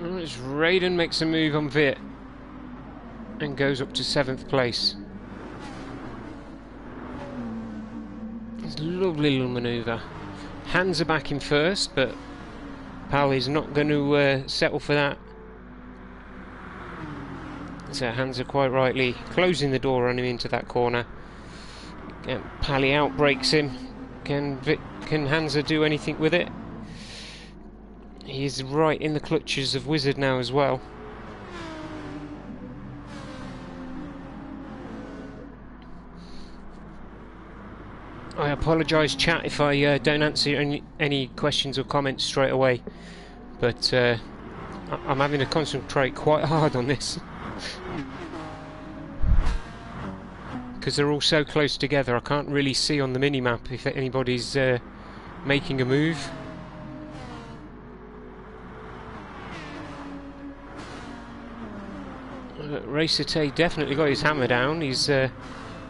Oh, as Raiden makes a move on Vit and goes up to 7th place. It's a lovely little manoeuvre. Hands are back in first, but Pally's not going to settle for that. So Hansa quite rightly closing the door on him into that corner. Pally outbrakes him. Can Hansa do anything with it? He's right in the clutches of Wizard now as well. I apologise, chat, if I don't answer any questions or comments straight away, but I'm having to concentrate quite hard on this because they're all so close together. I can't really see on the mini-map if anybody's making a move. Racer Tay definitely got his hammer down. He's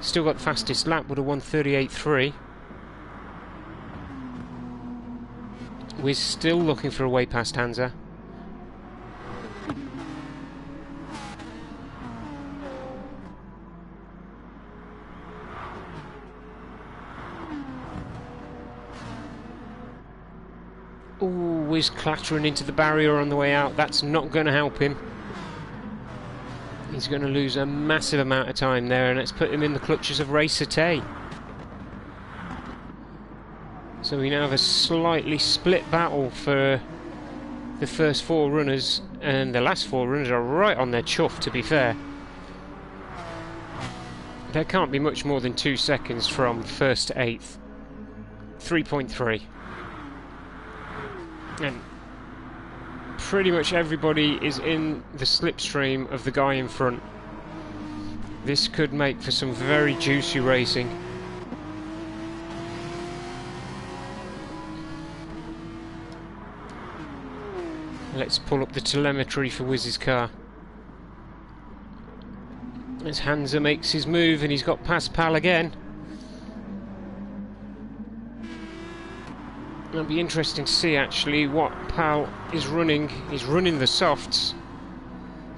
still got the fastest lap with a 1:38.3. We're still looking for a way past Hansa. Wiz clattering into the barrier on the way out. That's not going to help him. He's going to lose a massive amount of time there, and it's put him in the clutches of Racer Tay. So we now have a slightly split battle for the first 4 runners, and the last 4 runners are right on their chuff, to be fair. There can't be much more than 2 seconds from 1st to 8th. 3.3. And pretty much everybody is in the slipstream of the guy in front. This could make for some very juicy racing. Let's pull up the telemetry for Wiz's car. As Hansa makes his move, and he's got past Pal again. It'll be interesting to see actually what Pal is running. He's running the softs,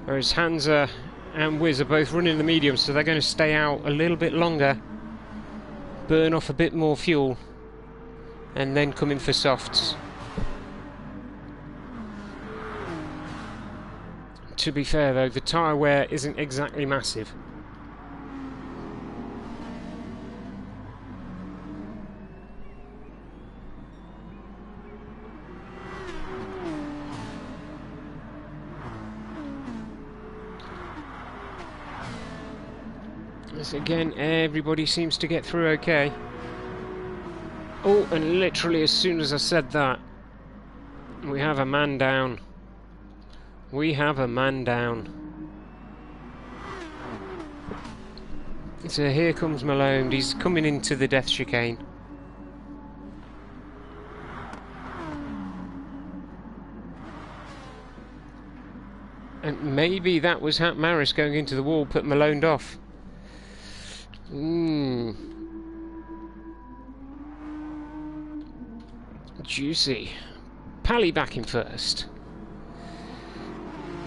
whereas Hansa and Wiz are both running the mediums, so they're going to stay out a little bit longer, burn off a bit more fuel, and then come in for softs. To be fair though, the tyre wear isn't exactly massive. As again, everybody seems to get through okay. Oh, and literally as soon as I said that, we have a man down. We have a man down. So here comes Malone. He's coming into the death chicane. And maybe that was Hat Maris going into the wall, put Malone off. Juicy. Pally back in first.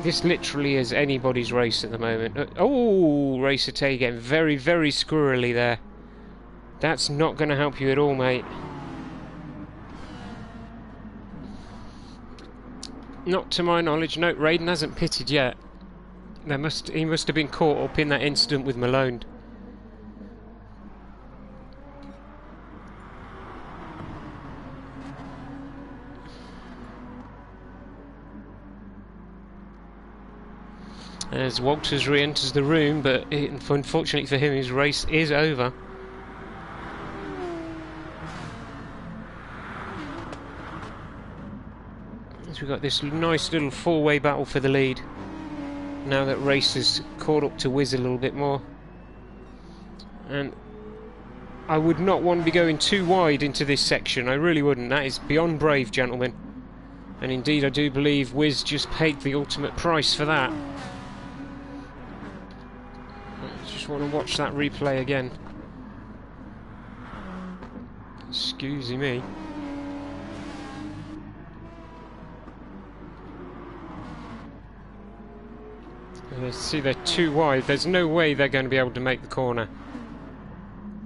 This literally is anybody's race at the moment. Oh, Racer Tay getting very, very squirrely there. That's not going to help you at all, mate. Not to my knowledge. No, Raiden hasn't pitted yet. He must have been caught up in that incident with Malone. As Walters re-enters the room, but unfortunately for him, his race is over. As we've got this nice little 4-way battle for the lead. Now that Race has caught up to Wiz a little bit more. And I would not want to be going too wide into this section, I really wouldn't. That is beyond brave, gentlemen. And indeed I do believe Wiz just paid the ultimate price for that. Just want to watch that replay again. Excuse me. See, they're too wide. There's no way they're going to be able to make the corner.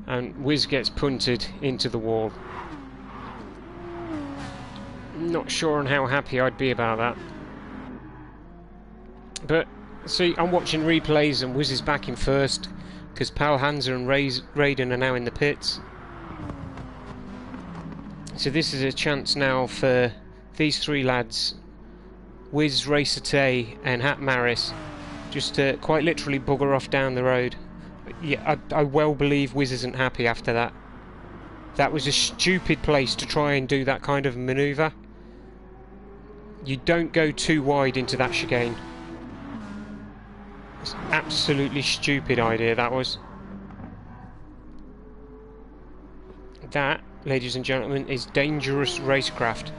And Wiz gets punted into the wall. Not sure on how happy I'd be about that. But see, I'm watching replays and Wiz is back in first because Pal, Hansa and Raiden are now in the pits. So this is a chance now for these 3 lads, Wiz, Racer Tay and Hat Maris, just to quite literally bugger off down the road. Yeah, I well believe Wiz isn't happy after that. That was a stupid place to try and do that kind of manoeuvre. You don't go too wide into that chicane. It's an absolutely stupid idea, that was. That, ladies and gentlemen, is dangerous racecraft.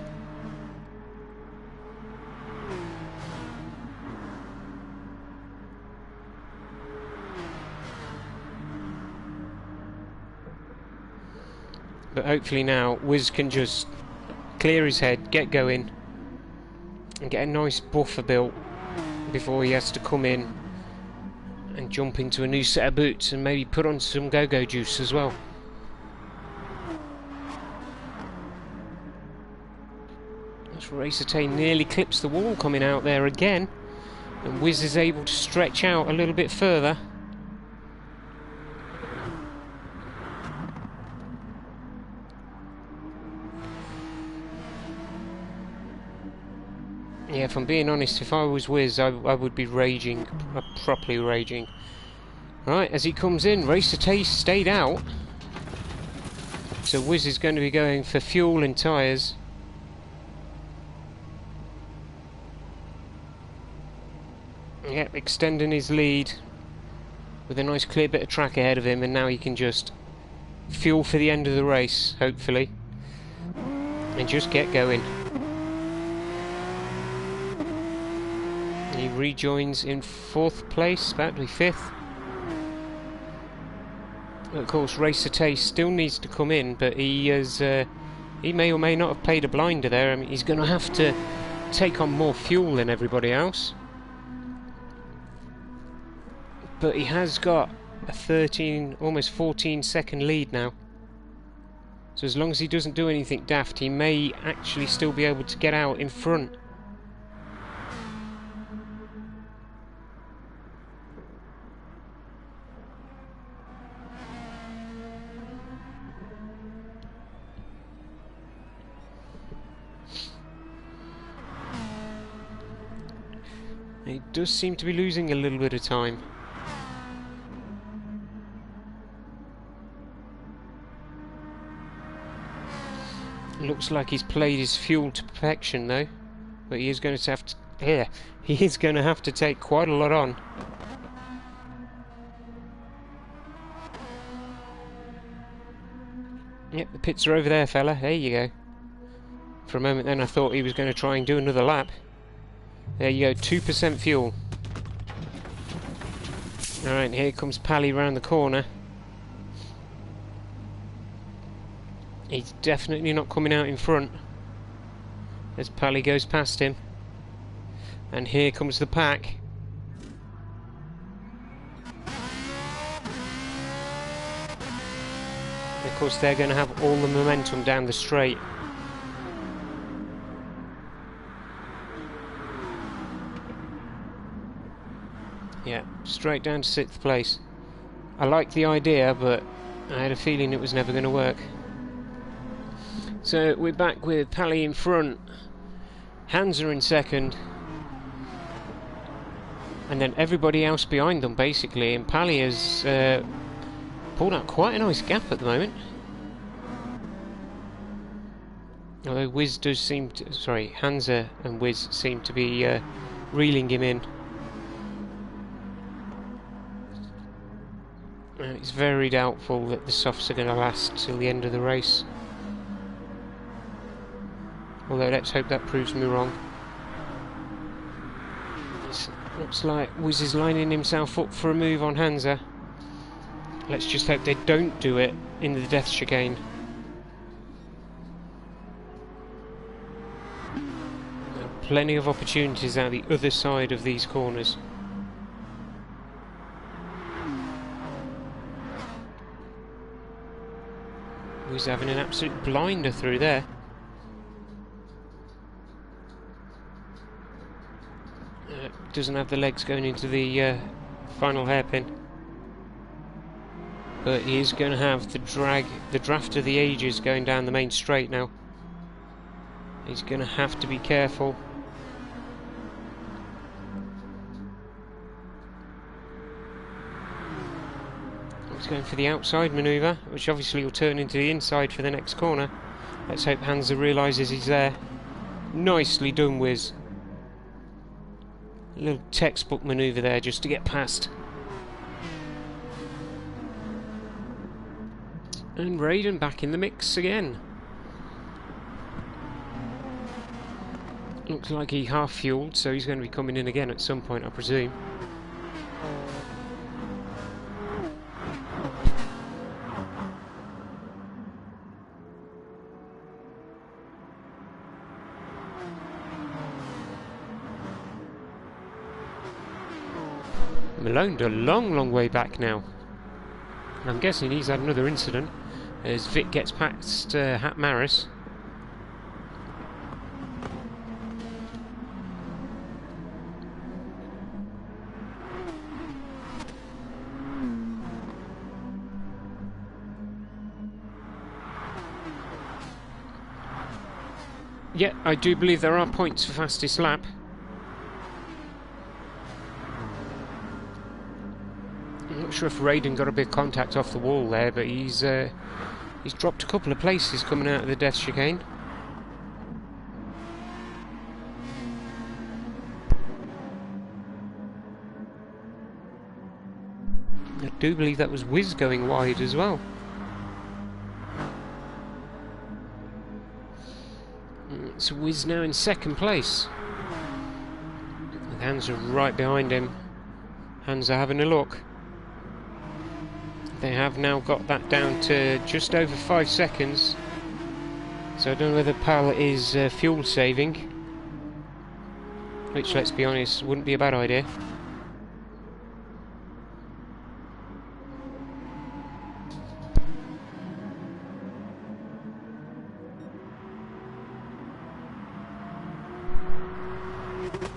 But hopefully now Wiz can just clear his head, get going, and get a nice buffer built before he has to come in and jump into a new set of boots and maybe put on some go-go juice as well. Let's Racer nearly clips the wall coming out there again, and Wiz is able to stretch out a little bit further. Yeah, if I'm being honest, if I was Wiz, I would be raging, properly raging. Right, as he comes in, Racer stayed out. So Wiz is going to be going for fuel and tyres. Yep, extending his lead with a nice clear bit of track ahead of him, and now he can just fuel for the end of the race, hopefully, and just get going. He rejoins in 4th place, about to be 5th. Of course, Racer still needs to come in, but he may or may not have played a blinder there. I mean, he's going to have to take on more fuel than everybody else. But he has got a 13, almost 14-second lead now. So as long as he doesn't do anything daft, he may actually still be able to get out in front. He does seem to be losing a little bit of time. Looks like he's played his fuel to perfection though, but he is going to have to. Yeah, he is going to have to take quite a lot on. Yep, the pits are over there, fella. There you go. For a moment then I thought he was going to try and do another lap. There you go, 2% fuel. Alright, here comes Pally round the corner. He's definitely not coming out in front as Pally goes past him. And here comes the pack. Of course, they're going to have all the momentum down the straight. Yeah, straight down to 6th place. I like the idea, but I had a feeling it was never going to work. So we're back with Pally in front, Hansa in 2nd, and then everybody else behind them basically, and Pally has pulled out quite a nice gap at the moment. Although Wiz does seem to, sorry, Hansa and Wiz seem to be reeling him in. It's very doubtful that the softs are going to last till the end of the race. Although let's hope that proves me wrong. It looks like Wiz is lining himself up for a move on Hansa. Let's just hope they don't do it in the death chicane. There are plenty of opportunities out the other side of these corners. Wiz having an absolute blinder through there. Doesn't have the legs going into the final hairpin, but he is going to have the draft of the ages going down the main straight now. He's going to have to be careful. He's going for the outside manoeuvre, which obviously will turn into the inside for the next corner. Let's hope Hansa realises he's there. Nicely done, Wiz. A little textbook manoeuvre there just to get past. And Raiden back in the mix again. Looks like he half fueled, so he's going to be coming in again at some point, I presume. Malone's a long way back now. I'm guessing he's had another incident as Vic gets past Hat Maris. Yeah, I do believe there are points for fastest lap. I'm not sure if Raiden got a bit of contact off the wall there, but he's dropped a couple of places coming out of the death chicane. I do believe that was Wiz going wide as well. So Wiz now in second place. With Hansa right behind him. Hansa having a look. They have now got that down to just over 5 seconds. So I don't know whether Pal is fuel saving. Which, let's be honest, wouldn't be a bad idea.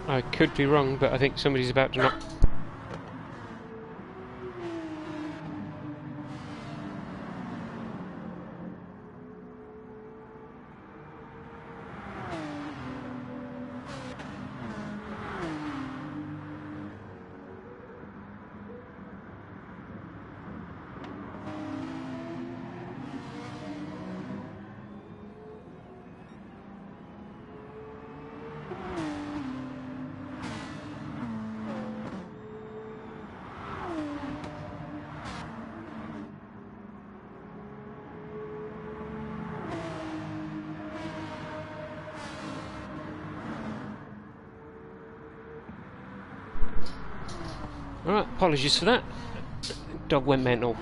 I could be wrong, but I think somebody's about to knock. Alright, apologies for that. Dog went mental.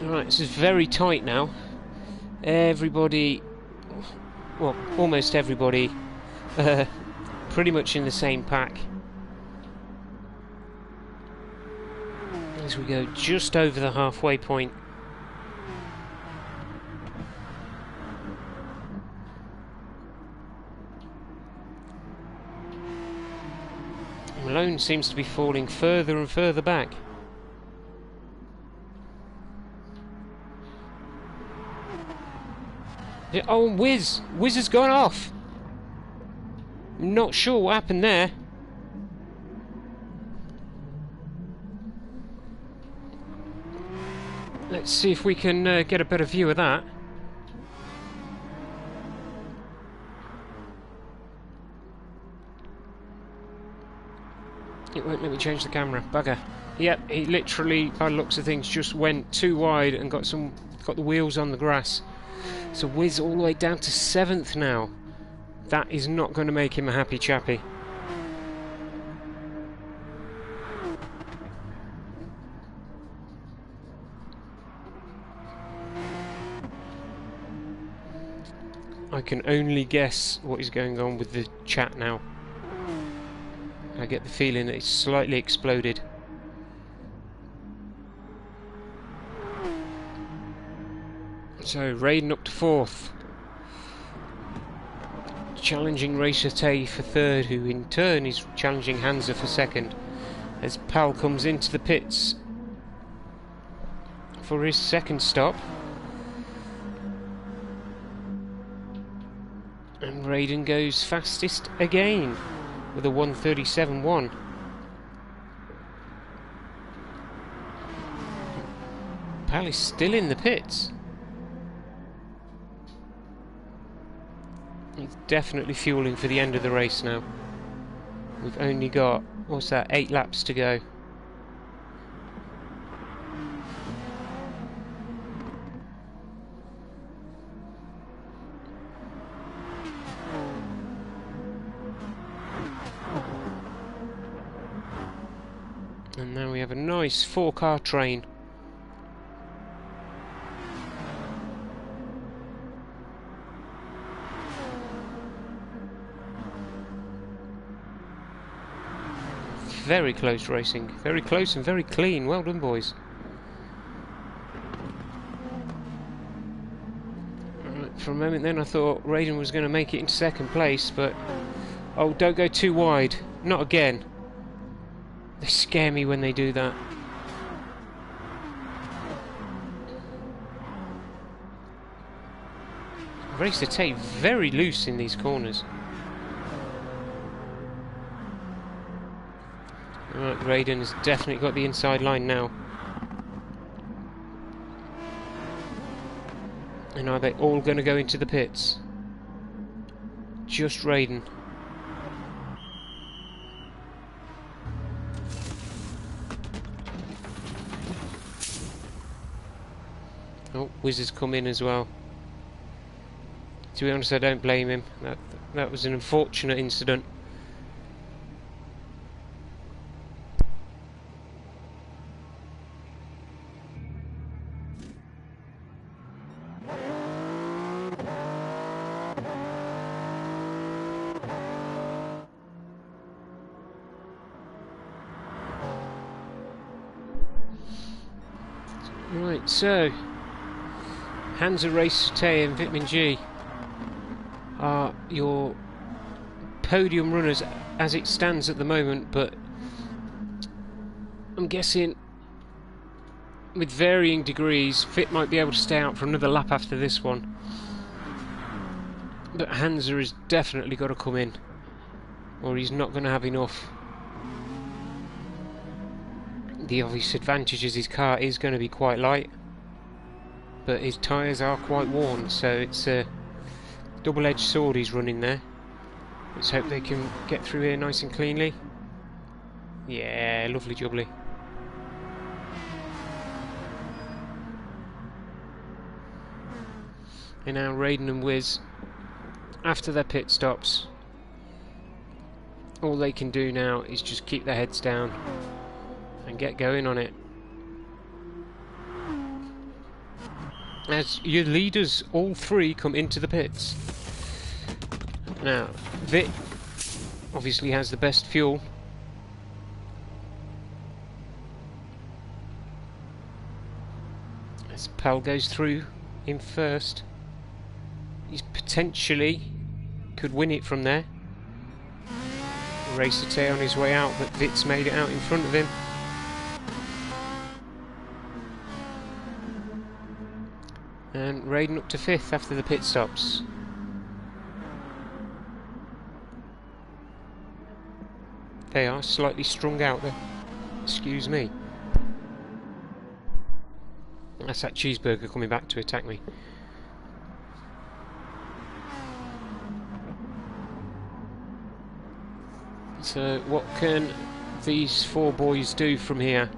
Alright, this is very tight now. Everybody, well, almost everybody, pretty much in the same pack. As we go just over the halfway point. Malone seems to be falling further and further back. Yeah, oh, Wiz! Wiz has gone off! I'm not sure what happened there. Let's see if we can get a better view of that. It won't let me change the camera. Bugger. Yep, he literally, by the looks of things, just went too wide and got the wheels on the grass. So Wiz all the way down to 7th now. That is not going to make him a happy chappy. I can only guess what is going on with the chat now. I get the feeling that it's slightly exploded. So, Raiden up to 4th. Challenging Racer Tay for 3rd, who in turn is challenging Hansa for 2nd. As Pal comes into the pits for his 2nd stop. And Raiden goes fastest again with a 1:37.1. Pal is still in the pits. He's definitely fueling for the end of the race now. We've only got, what's that, 8 laps to go. And now we have a nice 4-car train. Very close racing. Very close and very clean. Well done, boys. Right, for a moment then I thought Raiden was going to make it into 2nd place, but... Oh, don't go too wide. Not again. They scare me when they do that. Racer Tay very loose in these corners. Right, Raiden has definitely got the inside line now. And are they all going to go into the pits? Just Raiden. Oh, Wizard's come in as well. To be honest, I don't blame him. That was an unfortunate incident. Right, so Hansa Race Tay and Vitamin G are your podium runners as it stands at the moment, but I'm guessing with varying degrees Fit might be able to stay out for another lap after this one, but Hansa has definitely got to come in or he's not going to have enough. The obvious advantage is his car is going to be quite light, but his tyres are quite worn, so it's a double-edged sword he's running there. Let's hope they can get through here nice and cleanly. Yeah, lovely jubbly. And now Raiden and Wiz, after their pit stops, all they can do now is just keep their heads down and get going on it. As your leaders, all three, come into the pits. Now, Vit obviously has the best fuel. As Pal goes through him first, he's potentially could win it from there. Racer Tay on his way out, but Vit's made it out in front of him. And Raiden up to 5th after the pit stops. They are slightly strung out there. Excuse me. That's that cheeseburger coming back to attack me. So what can these four boys do from here?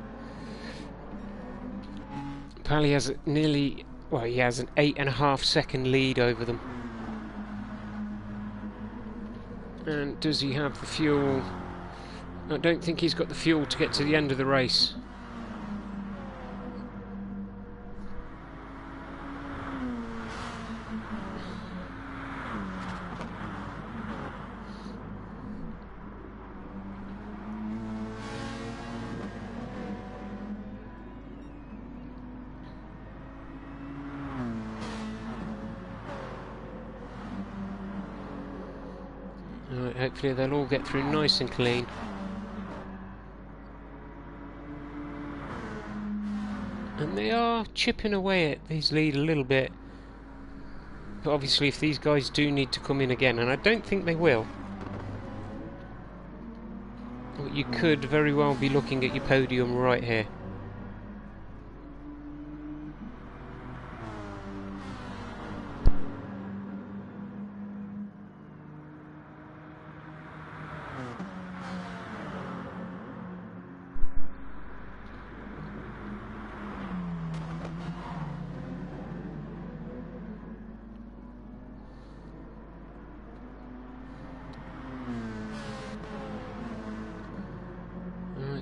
Pally has nearly... well, he has an 8.5 second lead over them. And does he have the fuel? I don't think he's got the fuel to get to the end of the race. Alright, hopefully they'll all get through nice and clean. And they are chipping away at his lead a little bit. But obviously if these guys do need to come in again, and I don't think they will, you could very well be looking at your podium right here.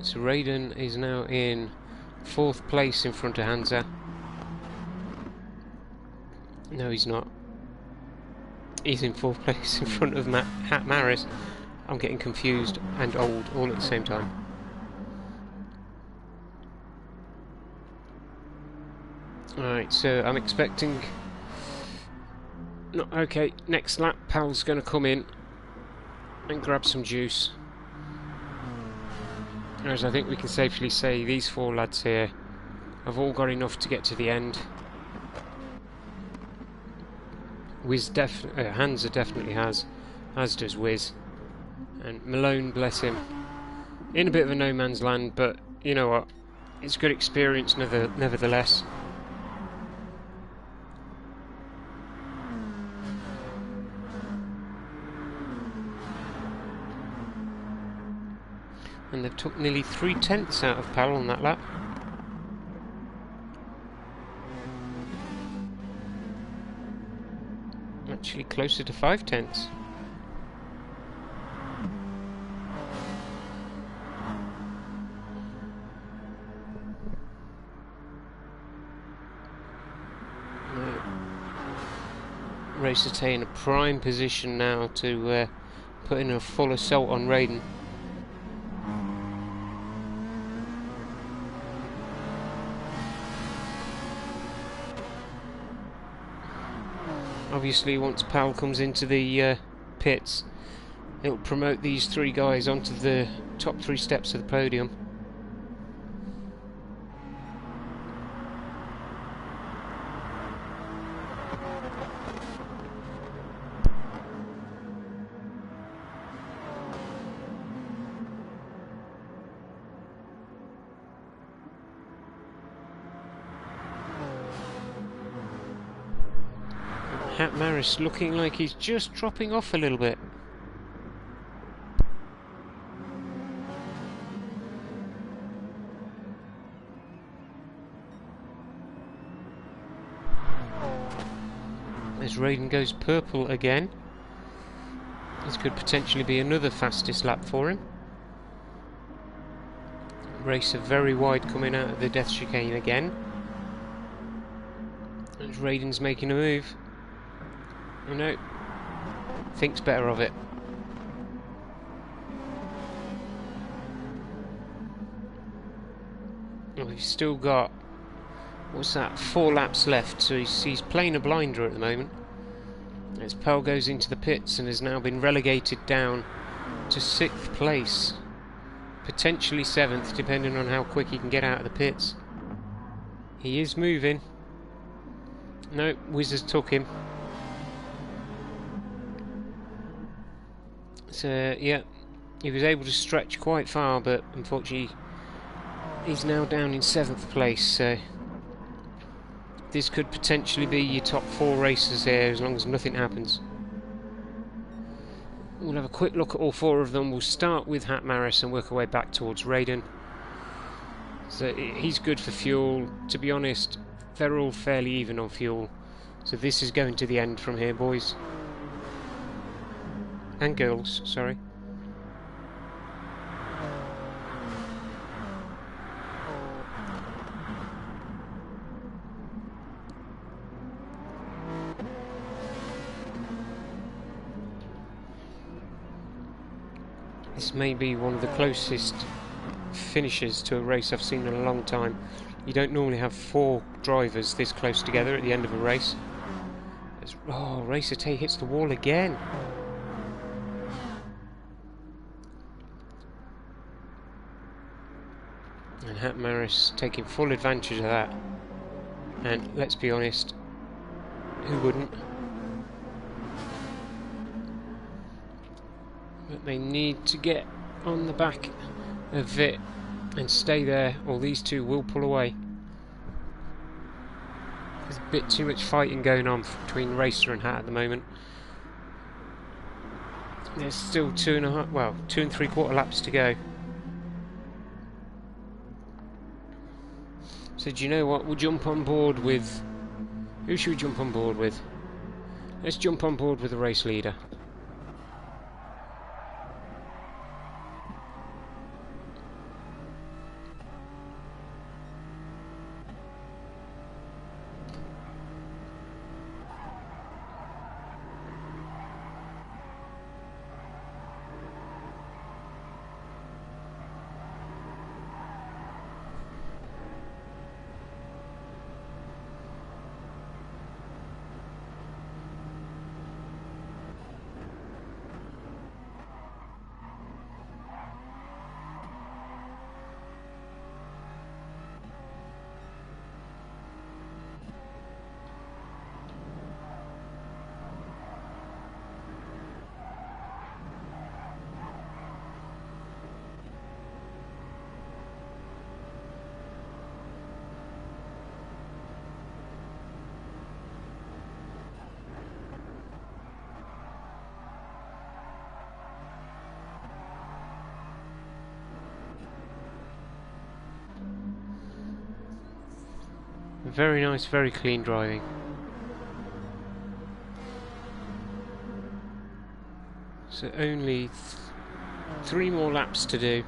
So Raiden is now in 4th place in front of Hansa. No, he's not. He's in 4th place in front of Hat Maris. I'm getting confused and old all at the same time. Alright, so I'm expecting... no, okay, next lap Pal's going to come in and grab some juice. As I think we can safely say these four lads here have all got enough to get to the end. Hansa definitely has, as does Wiz. And Malone, bless him, in a bit of a no man's land, but you know what? It's good experience nevertheless. And they've took nearly 3/10 out of Pal on that lap. Actually closer to 5/10. Racer in a prime position now to put in a full assault on Raiden. Obviously, once Pal comes into the pits, it'll promote these three guys onto the top 3 steps of the podium. Hat Maris looking like he's just dropping off a little bit. As Raiden goes purple again, this could potentially be another fastest lap for him. Racer very wide coming out of the death chicane again. As Raiden's making a move. Oh no, thinks better of it. Well, he's still got, what's that, 4 laps left, so he's playing a blinder at the moment. As Pal goes into the pits and has now been relegated down to 6th place. Potentially 7th, depending on how quick he can get out of the pits. He is moving. No, Wizards took him. So, yeah, he was able to stretch quite far, but unfortunately he's now down in 7th place, so this could potentially be your top 4 racers here as long as nothing happens. We'll have a quick look at all 4 of them. We'll start with Hat Maris and work our way back towards Raiden. So he's good for fuel. To be honest, they're all fairly even on fuel. So this is going to the end from here, boys. And girls, sorry. This may be one of the closest finishes to a race I've seen in a long time. You don't normally have 4 drivers this close together at the end of a race. Oh, Racer Tay hits the wall again. And Hat Maris taking full advantage of that. And let's be honest, who wouldn't? But they need to get on the back of it and stay there, or these two will pull away. There's a bit too much fighting going on between Racer and Hat at the moment. There's still 2 3/4 laps to go. So do you know what? We'll jump on board with... Who should we jump on board with? Let's jump on board with the race leader. Very nice, very clean driving. So only 3 more laps to do.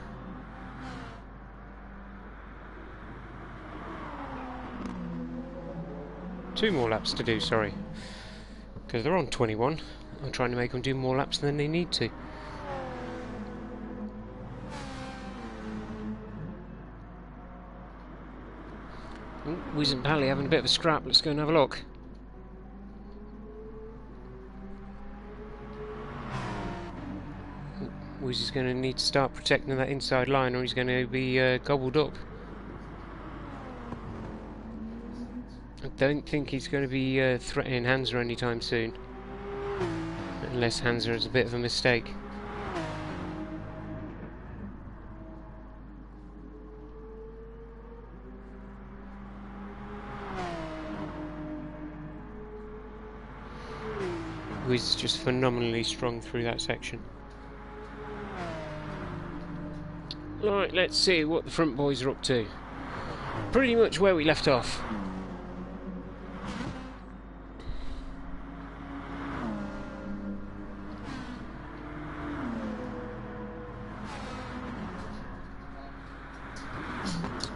Two more laps to do, sorry. Because they're on 21. I'm trying to make them do more laps than they need to. Wiz and Pally having a bit of a scrap. Let's go and have a look. Wiz is going to need to start protecting that inside line, or he's going to be gobbled up. I don't think he's going to be threatening Hansa anytime soon. Unless Hansa is a bit of a mistake. Wiz is just phenomenally strong through that section. Right, let's see what the front boys are up to. Pretty much where we left off.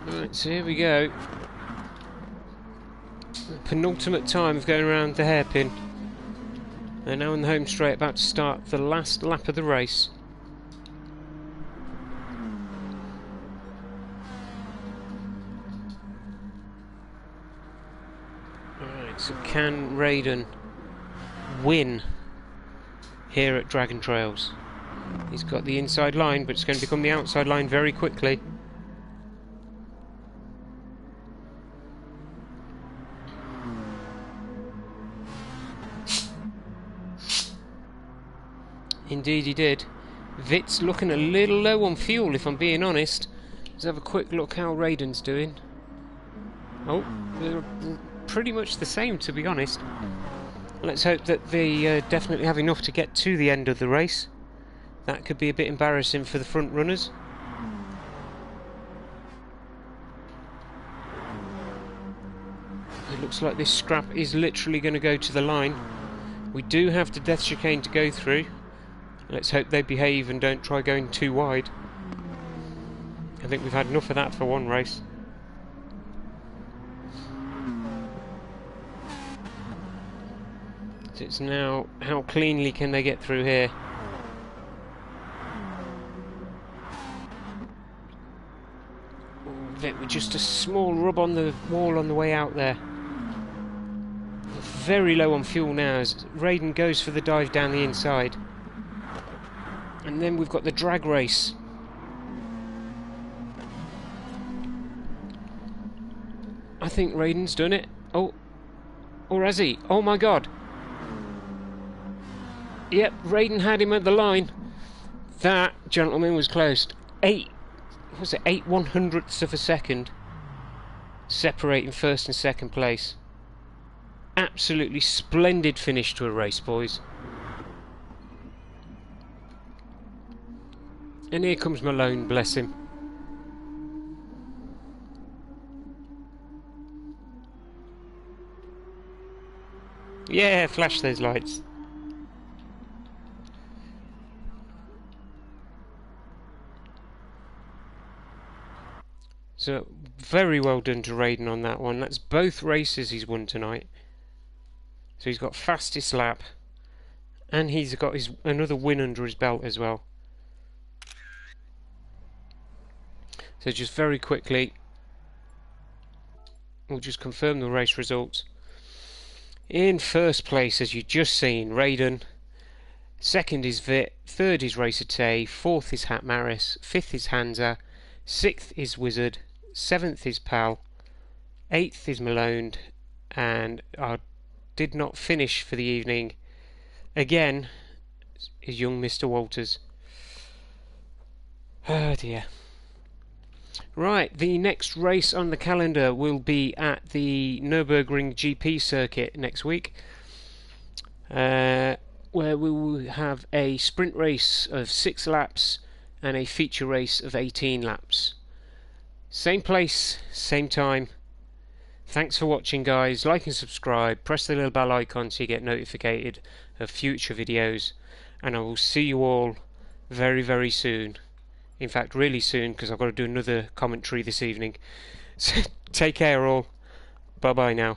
Right, so here we go. The penultimate time of going around the hairpin. They're now on the home straight, about to start the last lap of the race. Alright, so can Raiden win here at Dragontrails? He's got the inside line, but it's going to become the outside line very quickly. Indeed he did. Vit's looking a little low on fuel, if I'm being honest. Let's have a quick look how Raiden's doing. Oh, they're pretty much the same, to be honest. Let's hope that they definitely have enough to get to the end of the race. That could be a bit embarrassing for the front runners. It looks like this scrap is literally going to go to the line. We do have the death chicane to go through. Let's hope they behave and don't try going too wide. I think we've had enough of that for one race. So it's now, how cleanly can they get through here? With just a small rub on the wall on the way out there. Very low on fuel now as Raiden goes for the dive down the inside. And then we've got the drag race. I think Raiden's done it. Oh, or has he? Oh my god. Yep, Raiden had him at the line. That, gentlemen, was close. 8/100ths of a second separating first and second place. Absolutely splendid finish to a race, boys. And here comes Malone, bless him. Yeah, flash those lights. So, very well done to Raiden on that one. That's both races he's won tonight. So he's got fastest lap. And he's got another win under his belt as well. So just very quickly, we'll just confirm the race results. In first place, as you've just seen, Raiden. Second is Vit. Third is Racer Tay. Fourth is Hat Maris. Fifth is Hansa. Sixth is Wizard. Seventh is Pal. Eighth is Malone. And I did not finish for the evening. Again, is young Mr. Walters. Oh dear. Right, the next race on the calendar will be at the Nürburgring GP circuit next week, where we will have a sprint race of 6 laps and a feature race of 18 laps. Same place, same time, Thanks for watching, guys. Like and subscribe. Press the little bell icon so you get notified of future videos. And I will see you all very, very soon. In fact, really soon, because I've got to do another commentary this evening. So take care all. Bye bye now.